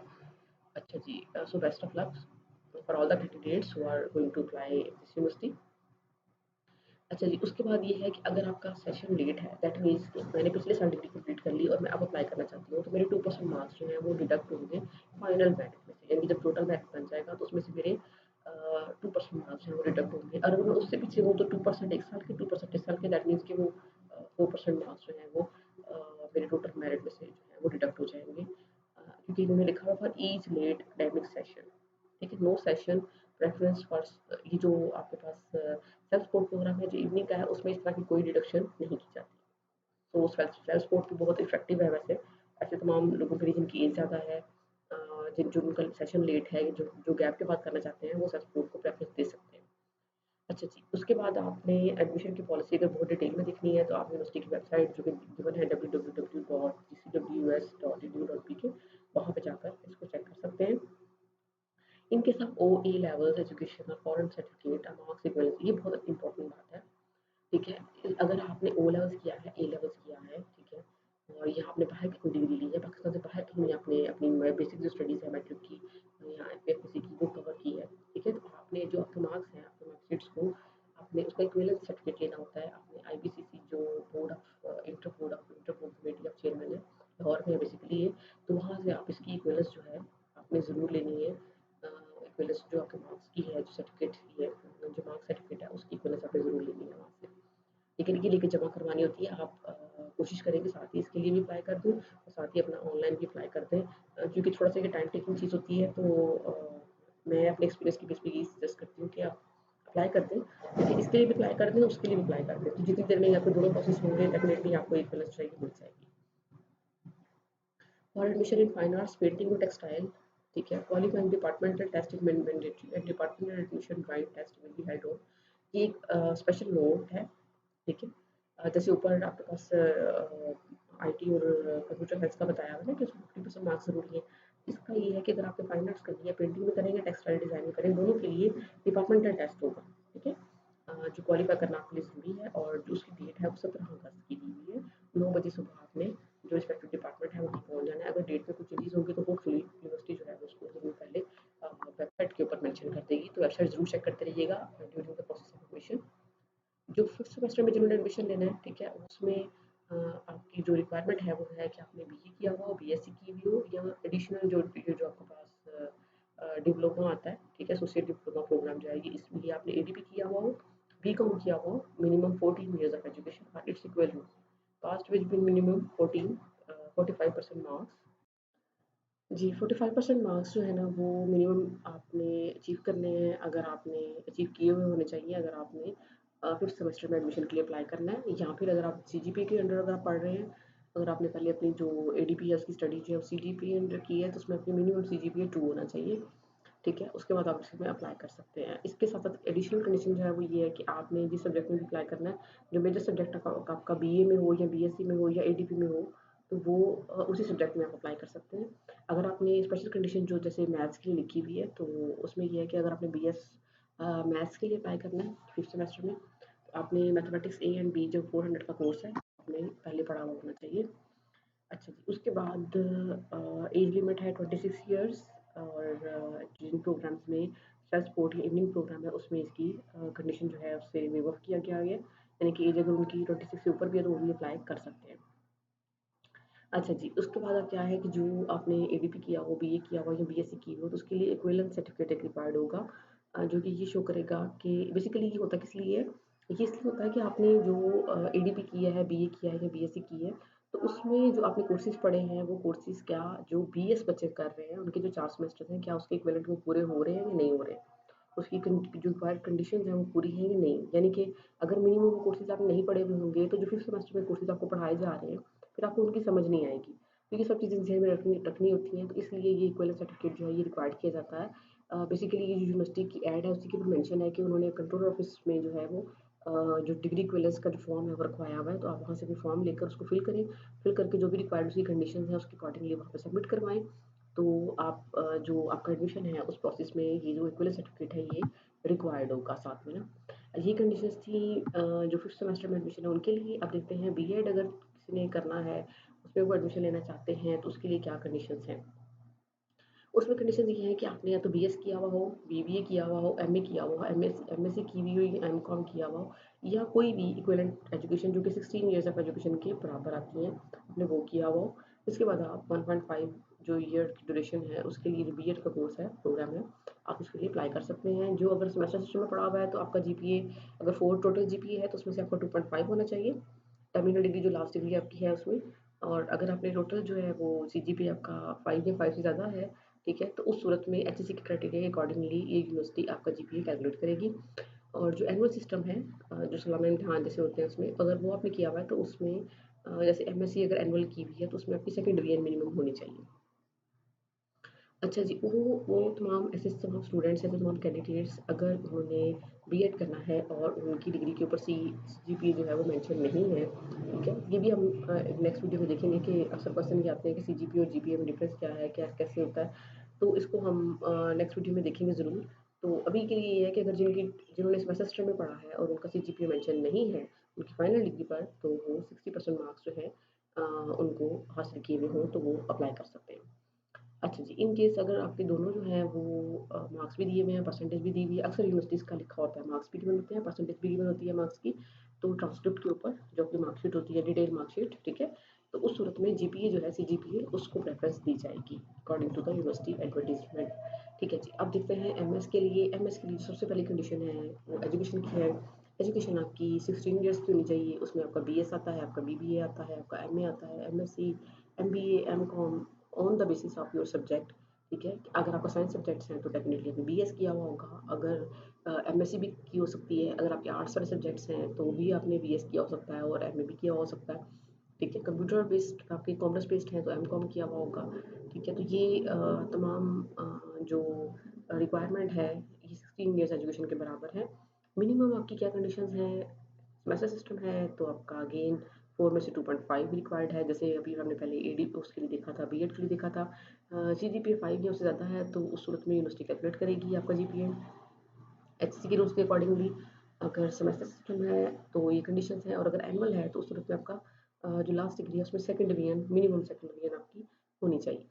[SPEAKER 1] अच्छा जी, so best of luck for all the candidates who are going to apply this university. अच्छा जी, उसके बाद ये है कि अगर आपका सेशन लेट है, दैट मीन्स कि मैंने पिछले साल डिग्री कंप्लीट कर ली और मैं अब अप्लाई करना चाहती हूँ, तो मेरे 2% मार्क्स जो हैं वो डिडक्ट होंगे फाइनल मेरिट में से, यानी कि जब टोटल मेरिट बन जाएगा तो उसमें से मेरे 2% मार्क्स हैं वो डिडक्ट होंगे। और अगर मैं उससे पीछे हूँ तो 2% एक साल के, 2% इस साल के, दैट मीन्स कि वो 4% मार्क्स जो हैं वो मेरे टोटल मेरिट में से जो है वो डिडक्ट हो जाएंगे, क्योंकि इन्होंने लिखा हुआ for each late academic session, ठीक है, नो सेशन प्रेफरेंस फॉर, ये जो आपके पास सेल्फ सपोर्ट प्रोग्राम है जो इवनिंग का है उसमें इस तरह की कोई डिडक्शन नहीं की जाती। तो सेल्फ सेल्फ सपोर्ट भी बहुत इफेक्टिव है वैसे, ऐसे तमाम लोगों के लिए जिनकी एज ज़्यादा है, जिनका सेशन लेट है, जो जो गैप के बाद करना चाहते हैं वो सेल्फ सपोर्ट को प्रेफरेंस दे सकते हैं। अच्छा जी, उसके बाद आपने एडमिशन की पॉलिसी अगर बहुत डिटेल में देखनी है तो आप यूनिवर्सिटी की वेबसाइट जो कि गिवन है www.gcwestu.edu.pk वहाँ पे जाकर इसको चेक कर सकते हैं। इनके सब ओए levels educational foreign certificate marks equality ये बहुत इंपॉर्टेंट बात है। ठीक है, अगर आपने ओ लेवल्स किया है, ए लेवल्स किया है, ठीक है, और यहाँ आपने बाहर की कोई डिग्री ली है, पाकिस्तान से बाहर कहीं आपने अपनी बेसिक जो स्टडीज़ है मैट्रिक की या एफएससी की वो कवर की है, ठीक है, तो आपने जो आपके मार्क्स हैं, आपके मार्कशीट्स को आपने उसका इक्विवेलेंट सर्टिफिकेट लेना होता है। आपने आईबीसीसी जो board of inter board committee of chairman है लाहौर में बेसिकली है, तो वहाँ से आप इसकी इक्विवेलेंस जो है आपने ज़रूर लेनी है। इक्विवेलेंस जो आपके मार्क्स की है, जो सर्टिफिकेट की है, जो मार्क्स सर्टिफिकेट है उसकी इक्विवेलेंस आपने ज़रूर लेनी है वहाँ से। लेकिन ये लेके जमा करवानी होती है। आप कोशिश करें कि साथ ही इसके लिए भी अप्लाई कर दें और साथ ही अपना ऑनलाइन भी अप्लाई कर दें, क्योंकि थोड़ा सा ये टाइम टेकिंग चीज़ होती है, तो मैं अपने एक्सपीरियंस की बेस पे यही सजेस्ट करती हूँ कि आप अप्लाई कर दें, लेकिन इसके लिए भी अप्लाई कर दें, उसके लिए भी अप्लाई कर दें, तो जितनी देर में आपके दोनों प्रोसेस होंगे डेफिनेटली आपको एक बैलेंस चाहिए मिल जाएगी। For admission in fine arts painting और टेक्सटाइल, ठीक है, qualifying departmental test is mandatory and departmental admission drawing test will be held on. ये एक स्पेशल नोट है, ठीक है। जैसे ऊपर आपके पास आईटी और कंप्यूटर साइंस का बताया हुआ है ना कि उसमें 50% मार्क्स ज़रूरी है। इसका ये है कि अगर आपने फाइन आर्ट्स करनी है, पेंटिंग में करेंगे, टेक्सटाइल डिज़ाइन में करेंगे, दोनों के लिए डिपार्टमेंटल टेस्ट होगा, ठीक है। जो क्वालीफाई करना आपके लिए ज़रूरी है और जो उसकी डेट है वो 17 अगस्त की दी हुई है। 9 बजे सुबह आपने जो रिस्पेक्टिव डिपार्टमेंट है वहाँ पहुँच जाना है। अगर डेट में कुछ चेंजेस होंगे तो होपफुली यूनिवर्सिटी जो है वो उसको ज़रूर पहले वेबसाइट के ऊपर मेंशन कर देगी, तो वेबसाइट ज़रूर चेक करते रहिएगा during the process of admission. जो फिफ्थ सेमेस्टर में जिन्होंने एडमिशन लेना है, ठीक है, उसमें आपकी जो रिक्वायरमेंट है वो है कि आपने बीए किया हुआ हो, बीएससी की हुई हो, या एडिशनल जो आपके पास डिप्लोमा आता है, ठीक है, एसोसिएट डिप्लोमा प्रोग्राम जो है ये इसमें आपने एडीपी किया हुआ हो, बीकॉम किया हुआ हो, minimum 14 years of education it's equal to passed with minimum 45% marks. जी, 45% मार्क्स जो है ना वो मिनिमम आपने अचीव करने हैं, अगर आपने अचीव किए हुए होने चाहिए, अगर आपने फिफ्थ सेमेस्टर में एडमिशन के लिए अप्लाई करना है, या फिर अगर आप सीजीपीए के अंडर अगर आप पढ़ रहे हैं, अगर आपने पहले अपनी जो एडीपी है उसकी स्टडी जो है सीजीपीए अंडर की है, तो उसमें अपनी मिनिमम सीजीपीए 2 होना चाहिए, ठीक है, उसके बाद आप इसमें अप्लाई कर सकते हैं। इसके साथ साथ एडिशनल कंडीशन जो है वो ये है कि आपने जिस सब्जेक्ट में भी अप्लाई करना है, जो मेजर सब्जेक्ट आपका बीए में हो या बीएससी में हो या एडीपी में हो, तो वो उसी सब्जेक्ट में आप अप्लाई कर सकते हैं। अगर आपने स्पेशल कंडीशन जो जैसे मैथ्स के लिए लिखी हुई है, तो उसमें ये है कि अगर आपने मैथ्स के लिए अप्लाई करना है फिफ्थ सेमेस्टर में, तो आपने मैथमेटिक्स ए एंड बी जो 400 का कोर्स है आपने पहले पढ़ा हुआ होना चाहिए। अच्छा जी, उसके बाद एज लिमिट है 26 ईयर्स, और जिन प्रोग्राम्स में सेल्फ सपोर्ट या इवनिंग प्रोग्राम है उसमें इसकी कंडीशन जो है उससे वेव ऑफ किया गया है, यानी कि एज अगर उनकी 26 से ऊपर भी है तो वो भी अप्लाई कर सकते हैं। अच्छा जी, उसके बाद अब क्या है कि जो आपने एडीपी किया हो, बीए किया हो या बीएससी की हो, तो उसके लिए इक्विवेलेंट सर्टिफिकेट एक रिक्वायर्ड होगा, जो कि ये शो करेगा कि बेसिकली ये होता किस लिए है? ये इसलिए होता है कि आपने जो एडीपी किया है, बीए किया है या बीएससी की है, तो उसमें जो आपने कोर्सेज़ पढ़े हैं, वो कोर्सेज़ क्या जो बीएस बच्चे कर रहे हैं, उनके जो 4 सेमेस्टर हैं, क्या उसके इक्विवेलेंट वो पूरे हो रहे हैं या नहीं हो रहे हैं? उसकी जो रिक्वायर्ड कंडीशंस हैं, वो पूरी हैं या नहीं? यानी कि अगर मिनिमम वो कोर्सेज़ आपने नहीं पढ़े हुए होंगे, तो जो फिफ्थ सेमेस्टर में कोर्सेज़ आपको पढ़ाए जा रहे हैं, फिर आपको उनकी समझ नहीं आएगी। तो ये सब चीज़ें ज़हन में रखनी होती हैं, तो इसलिए ये इक्विवेलेंट सर्टिफिकेट जो है ये रिक्वायर्ड किया जाता है। बेसिकली ये जो यूनिवर्सिटी की एड है उसी के ऊपर मेंशन है कि उन्होंने कंट्रोलर ऑफिस में जो है वो जो डिग्री इक्विवेलेंस का जो फॉर्म है वो रखवाया हुआ है, तो आप वहाँ से भी फॉर्म लेकर उसको फिल करें, फिल करके जो भी रिक्वायर्ड उसकी कंडीशंस हैं उसके अकॉर्डिंगली वहाँ पे सबमिट करवाएँ। तो आप जो आपका एडमिशन है उस प्रोसेस में ये जो इक्विवेलेंट सर्टिफिकेट है ये रिक्वायर्ड होगा साथ में ना। ये कंडीशंस थी जो फिफ्थ सेमेस्टर में एडमिशन है उनके लिए। अब देखते हैं बीएड अगर किसी ने करना है, उसमें वो एडमिशन लेना चाहते हैं, तो उसके लिए क्या कंडीशंस हैं। उसमें कंडीशंस ये हैं कि आपने या तो बीएस किया हुआ हो, बीबीए किया हुआ हो, एमए किया हुआ हो, एमएससी की हुई हो या एमकॉम किया हुआ हो, या कोई भी इक्विवेलेंट एजुकेशन जो कि 16 ईयर्स ऑफ एजुकेशन के बराबर आती है, आपने वो किया हुआ हो। इसके बाद आप 1.5 जो ईयर की ड्यूरेशन है उसके लिए जो बीएड का कोर्स है, प्रोग्राम है, आप उसके लिए अप्लाई कर सकते हैं। जो अगर सेमेस्टर सिस्टम में पढ़ा हुआ है तो आपका जीपीए अगर 4 टोटल जीपीए है तो उसमें से आपका 2.5 होना चाहिए। टर्मिनल डिग्री जो लास्ट डिग्री आपकी है उसमें, और अगर आपने टोटल जो है वो सीजीपीए आपका 5 या 5 से ज़्यादा है, ठीक है, तो उस सूरत में एचएससी के क्राइटेरिया के अकॉर्डिंगली ये यूनिवर्सिटी आपका जीपीए कैलकुलेट करेगी। और जो एनुअल सिस्टम है जो सालाना इम्तिहान जैसे होते हैं उसमें अगर वो आपने किया हुआ है तो उसमें जैसे एमएससी अगर एनुअल की हुई है तो उसमें आपकी सेकंड डिवीजन मिनिमम होनी चाहिए। अच्छा जी, वो तमाम ऐसे तमाम स्टूडेंट्स हैं, तमाम कैंडिडेट्स अगर उन्होंने बीएड करना है और उनकी डिग्री के ऊपर सीजीपीए जो है वो मेंशन नहीं है, ठीक है। ये भी हम नेक्स्ट वीडियो में देखेंगे कि अक्सर क्वेश्चन ये आते हैं कि सीजीपीए और जीपीए में डिफरेंस क्या है, क्या कैसे होता है, तो इसको हम नेक्स्ट वीडियो में देखेंगे ज़रूर। तो अभी के लिए ये है कि अगर जिन्होंने सेमेस्टर सिस्टम में पढ़ा है और उनका सीजीपीए मेंशन नहीं है उनकी फाइनल डिग्री पर, तो वो 60% मार्क्स जो है उनको हासिल किए हुए हों तो वो अप्लाई कर सकते हैं। अच्छा जी, इन केस अगर आपके दोनों जो हैं वो मार्क्स भी दिए हुए हैं, परसेंटेज भी दी हुई है, अक्सर यूनिवर्सिटीज़ का लिखा होता है मार्क्स भी गिवन होते हैं, परसेंटेज भी गिवन होती है मार्क्स की, तो ट्रांसक्रिप्ट के ऊपर जो आपकी मार्कशीट होती है, डिटेल मार्कशीट, ठीक है? तो उस सूरत में जीपीए जो है, सीजीपीए, उसको प्रेफ़रेंस दी जाएगी according to the university advertisement, ठीक है जी। अब देखते हैं एमएस के लिए। एमएस के लिए जो सबसे पहली कंडीशन है वो एजुकेशन की है। एजुकेशन आपकी 16 ईयर्स की होनी चाहिए, उसमें आपका बीएस आता है, आपका बीबीए आता है, आपका एमए आता है, MSc, MBA, MCom on the basis of your subject, ठीक है। अगर आपका साइंस सब्जेक्ट्स हैं तो डेफिनेटली आपने बीएस किया हुआ होगा, अगर एमएससी भी की हो सकती है, अगर आपके आर्ट्स वाले सब्जेक्ट्स हैं तो भी आपने बीएस किया हो सकता है और एमए भी किया हो सकता है, ठीक है। कंप्यूटर बेस्ड आपके कॉमर्स बेस्ड हैं तो एमकॉम किया हुआ होगा, ठीक है। तो ये तमाम जो रिक्वायरमेंट है ये 16 ईयर्स एजुकेशन के बराबर है। मिनिमम आपकी क्या कंडीशंस हैं, सेमेस्टर सिस्टम है तो आपका अगेन 4 में से 2.5 भी रिक्वायर्ड है, जैसे अभी हमने पहले एडी उसके लिए देखा था, बीएड के लिए देखा था। सीजीपीए 5 या उससे ज़्यादा है तो उस सूरत में यूनिवर्सिटी कैलकुलेट करेगी आपका जीपीए एचएससी के रूल्स के अकॉर्डिंगली। अगर सेमेस्टर सिस्टम है तो ये कंडीशंस हैं, और अगर एनुअल है तो उस सूरत में आपका जो लास्ट डिग्री है उसमें second division, minimum second division आपकी होनी चाहिए।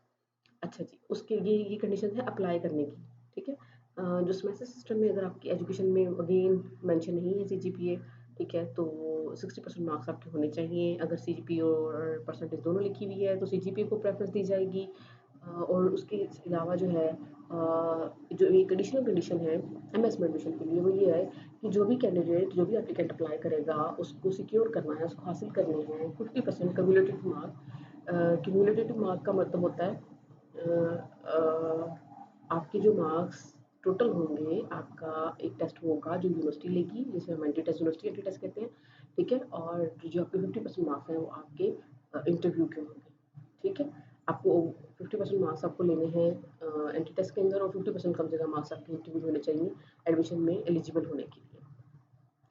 [SPEAKER 1] अच्छा जी, उसके ये कंडीशन है अप्लाई करने की, ठीक है। जो सेमेस्टर सिस्टम में अगर आपकी एजुकेशन में अगेन मेंशन नहीं है सीजीपीए, ठीक है, तो 60% मार्क्स आपके होने चाहिए। अगर सीजीपीए और परसेंटेज दोनों लिखी हुई है तो सीजीपीए को प्रेफरेंस दी जाएगी। और उसके अलावा जो है जो एक एडिशनल कंडीशन है एमएस में एडमिशन के लिए वो ये है कि जो भी कैंडिडेट, जो भी एप्लीकेंट अप्लाई करेगा उसको सिक्योर करना है, उसको हासिल करने हैं 50% क्यूमुलेटिव मार्क। क्यूमुलेटिव मार्क का मतलब होता है आपके जो मार्क्स टोटल होंगे, आपका एक टेस्ट होगा जो यूनिवर्सिटी लेगी, जिसे हम entry test, university entry test कहते हैं, ठीक है। और जो आपके 50% मार्क्स हैं वो आपके इंटरव्यू के होंगे, ठीक है। आपको 50% मार्क्स आपको लेने हैं एंटी टेस्ट के अंदर, और 50% कम से कम मार्क्स आपके इंटरव्यू होने चाहिए एडमिशन में एलिजिबल होने के लिए।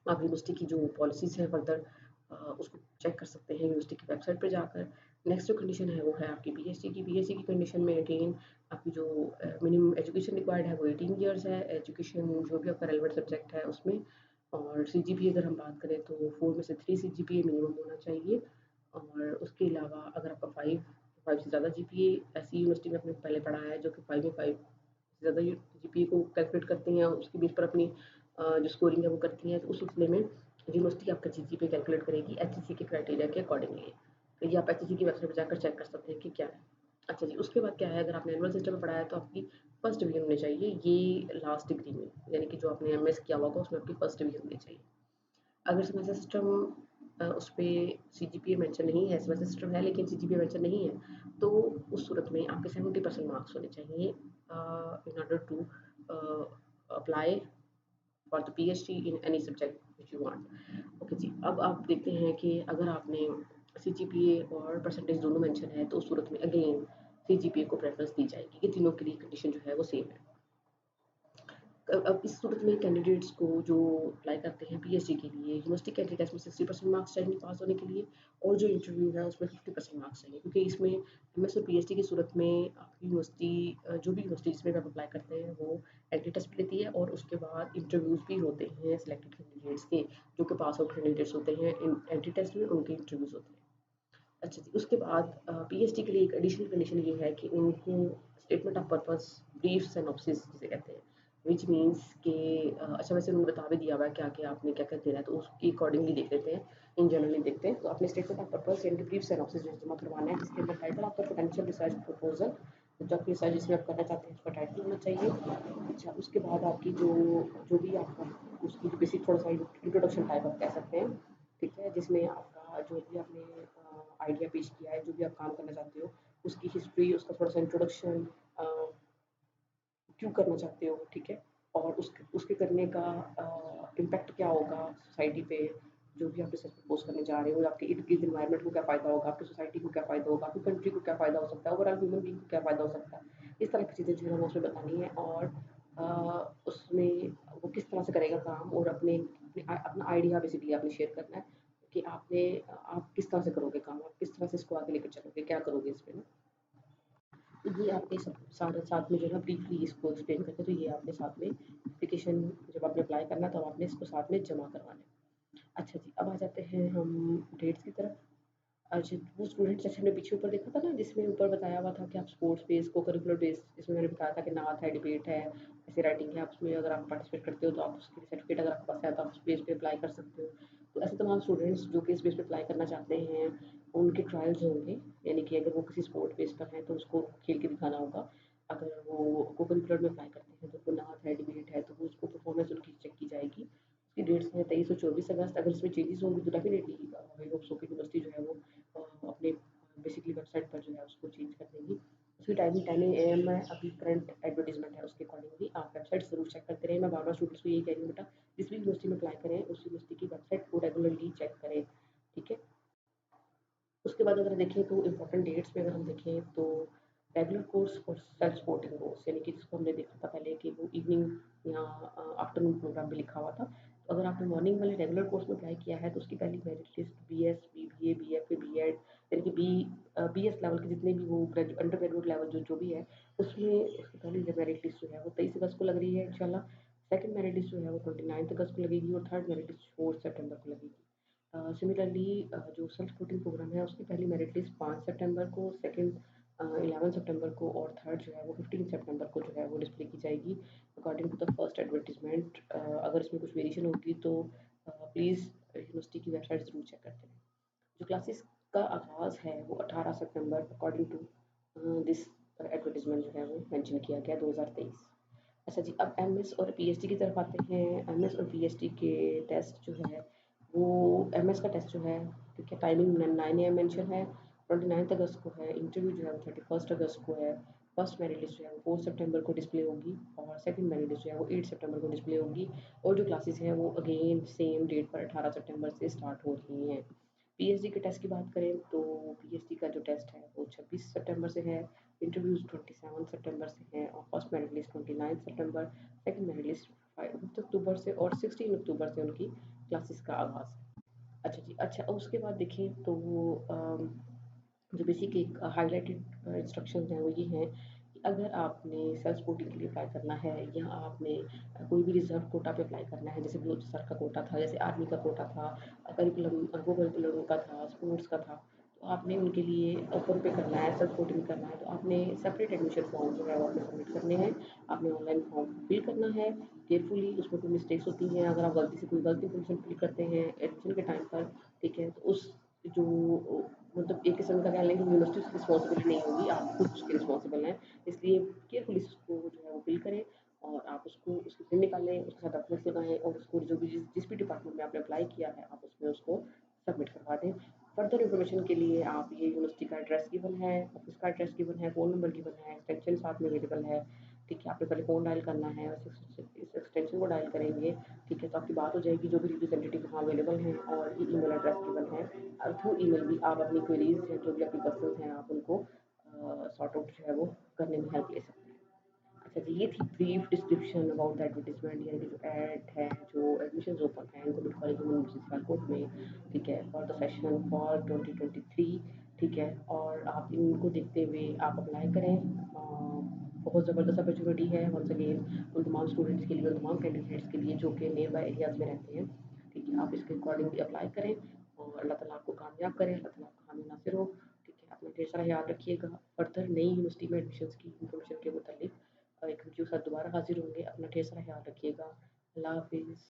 [SPEAKER 1] आप यूनिवर्सिटी की जो पॉलिसीज़ हैं फर्दर उसको चेक कर सकते हैं यूनिवर्सिटी की वेबसाइट पे जाकर। नेक्स्ट जो कंडीशन है वो है आपकी बीएससी की। बीएससी की कंडीशन में अगेन आपकी जो मिनिमम एजुकेशन रिक्वायर्ड है वो 18 ईयर्स है, एजुकेशन जो भी आपका रेलेवेंट सब्जेक्ट है उसमें। और सीजीपीए अगर हम बात करें तो 4 में से 3 सीजीपीए मिनिमम होना चाहिए। और उसके अलावा अगर आपका 5 से ज़्यादा जीपीए, ऐसी यूनिवर्सिटी में आपने पहले पढ़ा है जो कि 5 में 5 से ज़्यादा जीपीए को कैलकुलेट करती हैं, उसके बेस पर अपनी जो स्कोरिंग है वो करती हैं, तो उस सिलसिले में यूनिवर्सिटी आपका जीजीपीए कैलकुलेट करेगी एचईसी के क्राइटेरिया के अकॉर्डिंगली। तो ये आप एचईसी की वेबसाइट पर जाकर चेक कर सकते हैं कि क्या है। अच्छा जी, उसके बाद क्या है, अगर आपने एनुअल सिस्टम में पढ़ा है तो आपकी फर्स्ट डिवीजन होनी चाहिए ये लास्ट डिग्री में, यानी कि जो आपने एमएस किया होगा उसमें आपकी फर्स्ट डिवीजन होनी चाहिए। अगर सेमेस्टर सिस्टम उस पे सीजीपीए मेंशन नहीं है, सेमेस्टर सिस्टम है लेकिन सीजीपीए मेंशन नहीं है, तो उस सूरत में आपके 70% मार्क्स होने चाहिए in order to apply for the PhD in any subject which you want. Okay जी, अब आप देखते हैं कि अगर आपने सीजीपीए और परसेंटेज दोनों मेंशन है तो उस सूरत में अगेन सीजीपीए को प्रेफरेंस दी जाएगी। ये तीनों के लिए कंडीशन जो है वो सेम है। अब इस सूरत में कैंडिडेट्स को जो अप्लाई करते हैं पीएचडी के लिए, यूनिवर्सिटी के एंट्री टेस्ट में 60% मार्क्स चाहिए पास होने के लिए, और जो इंटरव्यू है उसमें 50% मार्क्स चाहिए, क्योंकि इसमें एमएस और पीएचडी की सूरत में आपकी यूनिवर्सिटी जो भी यूनिवर्सिटी जिसमें आप अप्लाई करते हैं वो एंट्री टेस्ट भी लेती है, और उसके बाद इंटरव्यूज़ भी होते हैं सिलेक्टेड कैंडिडेट्स के, जो कि पास आउट कैंडिडेट्स होते हैं एंट्री टेस्ट में, उनके इंटरव्यूज़ होते हैं। अच्छा जी, उसके बाद पीएचडी के लिए एक एडिशनल कंडीशन ये है कि उनको statement of purpose brief synopsis जिसे कहते हैं, व्हिच मीन्स कि अच्छा वैसे उन्होंने बता भी दिया हुआ है क्या क्या आपने क्या क्या देना है, तो उसकी अकॉर्डिंगली देख लेते हैं, इन जनरली देखते हैं। तो आपने स्टेटमेंट ऑफ पर्पस यानी कि ब्रीफ सिनॉप्सिस जो जमा करवाना है, जिसके अंदर टाइटल आपका पोटेंशियल रिसर्च प्रपोजल, जो आपकी रिसर्च जिसमें आप करना चाहते हैं उसका टाइटल होना चाहिए। अच्छा, उसके बाद आपकी जो जो भी आपका उसकी बेसिक थोड़ा सा इंट्रोडक्शन टाइप आप कह सकते हैं, ठीक है, जिसमें आपका जो भी आपने आइडिया पेश किया है, जो भी आप काम करना चाहते हो उसकी हिस्ट्री, उसका थोड़ा सा इंट्रोडक्शन, क्यों करना चाहते हो, ठीक है, और उसके उसके करने का इम्पैक्ट क्या होगा सोसाइटी पे, जो भी आप रिसर्च प्रपोज करने जा रहे हो, आपके इर्द गिर्द इन्वायरमेंट को क्या फ़ायदा होगा, आपकी सोसाइटी को क्या फ़ायदा होगा, आपकी कंट्री को क्या फ़ायदा हो सकता है, ओवरऑल ह्यूमन बींग को क्या फ़ायदा हो सकता है, इस तरह की चीज़ें जो है वो उसमें बतानी है। और उसमें वो किस तरह से करेगा काम और अपना आइडिया बेसिकली आपने शेयर करना है कि आप किस तरह से करोगे काम, आप किस तरह से इसको आगे लेकर चलोगे, क्या करोगे इसमें ना। तो ये आपने सब सारे साथ में जो है ना ब्रीफली इसको एक्सप्लेन करके तो ये आपने साथ में एप्लीकेशन जब आपने अप्लाई करना है तब आपने इसको साथ में जमा करवाना है। अच्छा जी, अब आ जाते हैं हम डेट्स की तरफ। अच्छा, वो स्टूडेंट सेक्शन में पीछे ऊपर देखा था ना जिसमें ऊपर बताया हुआ था कि आप स्पोर्ट्स बेस को करिकुलर बेस, जिसमें मैंने बताया था कि नाथ है, डिबेट है, ऐसे राइटिंग है, आप उसमें अगर आप पार्टिसिपेट करते हो तो आप उसके सर्टिफिकेट अगर आपके पास है तो आप उस बेस पे अप्लाई कर सकते हो। तो ऐसे तमाम स्टूडेंट्स जो कि इस बेस पे अप्लाई करना चाहते हैं उनके ट्रायल्स होंगे, यानी कि अगर वो किसी स्पोर्ट बेस पर हैं तो उसको खेल के दिखाना होगा। अगर वो को करिकुलर में अप्लाई करते हैं तो वो नाथ है, डिबेट है, तो वो उसको परफॉर्मेंस उनकी चेक की जाएगी। उसकी डेट्स हैं 23 और 24 अगस्त। अगर इसमें चेंजेस होंगे तो डेफिनेटली आई होप सो कि यूनिवर्सिटी जो है वो अपने बेसिकली वेबसाइट पर जो है उसको चेंज कर देंगी। उसकी टाइमिंग 10 AM है, अभी करंट एडवर्टाइजमेंट है उसके अकॉर्डिंगली आप वेबसाइट ज़रूर चेक करते रहें। मैं बार-बार स्टूडेंट्स को यही कह रही हूँ बेटा, जिस भी यूनिवर्सिटी में अप्लाई करें उस यूनिवर्सिटी की वेबसाइट को रेगुलरली चेक करें, ठीक है? उसके बाद अगर देखें तो इम्पोर्टेंट डेट्स में अगर हम देखें तो रेगुलर कोर्स और सेल्फ सपोर्टिंग कोर्स, यानी कि जिसको हमने देखा था पहले कि वो इवनिंग या आफ्टरनून प्रोग्राम भी लिखा हुआ था। तो अगर आपने मॉर्निंग वाले रेगुलर कोर्स में अप्लाई किया है तो उसकी पहली merit list BS, BBA, BFA, B.Ed, यानी कि BS लेवल के जितने भी वो अंडर ग्रेजुएट लेवल जो जो भी है उसमें उसकी पहली मेरिट लिस्ट जो है वो 23 अगस्त को लग रही है इंशाल्लाह। सेकंड मेरिट लिस्ट जो है वो 29 अगस्त को लगेगी और थर्ड मेरिट लिस्ट 4 सितंबर को लगेगी। सिमिलरली जो सेल्फ सपोर्टिंग प्रोग्राम है उसकी पहली मेरिट लिस्ट 5 सितंबर को, सेकंड 11 सितंबर को और थर्ड जो है वो 15 सितंबर को जो है वो डिस्प्ले की जाएगी according to the first advertisement. अगर इसमें कुछ वेरिएशन होगी तो प्लीज़ यूनिवर्सिटी की वेबसाइट ज़रूर चेक करते हैं। जो क्लासेस का आगाज़ है वो 18 सितंबर अकॉर्डिंग टू दिस एडवर्टीजमेंट जो है वो मेंशन किया गया 2023। अच्छा जी, अब एमएस और पीएचडी की तरफ आते हैं। एमएस और पीएचडी के टेस्ट जो है वो एमएस का टेस्ट जो है, ठीक है, टाइमिंग 9 AM मेंशन है, 29 अगस्त को है। इंटरव्यू जो है वो 31 अगस्त को है। फर्स्ट मेरिट लिस्ट जो है वो 4 सितंबर को डिस्प्ले होगी और सेकंड मेरिट लिस्ट जो है वो 8 सितंबर को डिस्प्ले होगी और जो क्लासेस हैं वो अगेन सेम डेट पर 18 सितंबर से स्टार्ट हो रही हैं। पीएचडी के टेस्ट की बात करें तो पीएचडी का जो टेस्ट है वो 26 सितंबर से है, इंटरव्यूज़ 27 सितंबर से हैं और फर्स्ट मेरिट लिस्ट 29 सितंबर, सेकंड मेरिट लिस्ट 5 अक्टूबर से और 16 अक्टूबर से उनकी क्लासेस का आगाज़ है। अच्छा जी, अच्छा उसके बाद देखें तो जो बेसिक एक हाइलाइटेड इंस्ट्रक्शंस हैं वो ये हैं कि अगर आपने सेल्फ सपोर्टिंग के लिए अप्लाई करना है या आपने कोई भी रिजर्व कोटा पे अप्लाई करना है, जैसे बलूच सर का कोटा था, जैसे आर्मी का कोटा था, करिकुलम को करिकुलम का था, स्पोर्ट्स का था, तो आपने उनके लिए ओपन पे करना है, सेल्फ सपोर्टिंग करना है तो आपने सेपरेट एडमिशन फॉर्म जो है वो आपने सबमिट करने हैं। आपने ऑनलाइन फॉर्म फिल करना है केयरफुली, उसमें कोई मिस्टेक्स होती हैं, अगर आप गलती से कोई गलत इन्फॉर्मेशन फिल करते हैं एडमिशन के टाइम पर, ठीक है, तो उस जो मतलब एक किस्म का कह लें कि यूनिवर्सिटी उसकी रिस्पॉन्सिबिलिटी नहीं होगी, आप खुद उसके रिस्पॉन्सिबल हैं। इसलिए केयरफुली उसको जो है वो फिल करें और आप उसको उसकी प्रिंट निकालें, उसके साथ डॉक्यूमेंट्स लगाएँ और उसको जो भी जिस भी डिपार्टमेंट में आपने अप्लाई किया है आप उसमें उसको सबमिट करवा दें। फर्दर इन्फॉर्मेशन के लिए आप ये यूनिवर्सिटी का एड्रेस गिवन है, ऑफिस का एड्रेस गिवन है, फ़ोन नंबर गिवन है, एक्सटेंशन साथ में अवेलेबल है, ठीक है। आपने पहले फ़ोन डायल करना है और इस एक्सटेंशन को डायल करेंगे, ठीक है, तो आपकी बात हो जाएगी जो भी रिप्रेजेंटेटिव वहाँ अवेलेबल हैं और ये ईमेल एड्रेस गिवन है। थ्रू ईमेल भी आप अपनी क्वेरीज या जो भी आपकी क्वेश्चंस हैं आप उनको सॉर्ट आउट जो है वो करने में हेल्प ले सकते हैं। अच्छा जी, ये थी brief description about the advertisement, यानी कि जो ऐड है, जो एडमिशंस ओपन हैं गवर्नमेंट कॉलेज यूनिवर्सिटी सियालकोट में, ठीक है, फॉर द सेशन फॉर 2023, ठीक है, और आप इनको देखते हुए आप अप्लाई करें। बहुत ज़बरदस्त अपॉर्चुनिटी है वंस अगेन उन तमाम स्टूडेंट्स के लिए, उन तमाम कैंडिडेट्स के लिए जो कि नियर बाय एरियाज़ में रहते हैं, ठीक है, आप इसके अकॉर्डिंगली अप्लाई करें और अल्लाह ताला आपको कामयाब करें, अल्लाह ताला आपका हामी नासिर हो, ठीक है। अपना ढेर सारा याद रखिएगा। फर्दर नई यूनिवर्सिटी में एडमिशन्स की इन्फॉर्मेशन के मुतालिक एक वीडियो के साथ दोबारा हाज़िर होंगे। अपना ढेर सारा ख्याल रखिएगा। अल्लाह हाफ़िज़।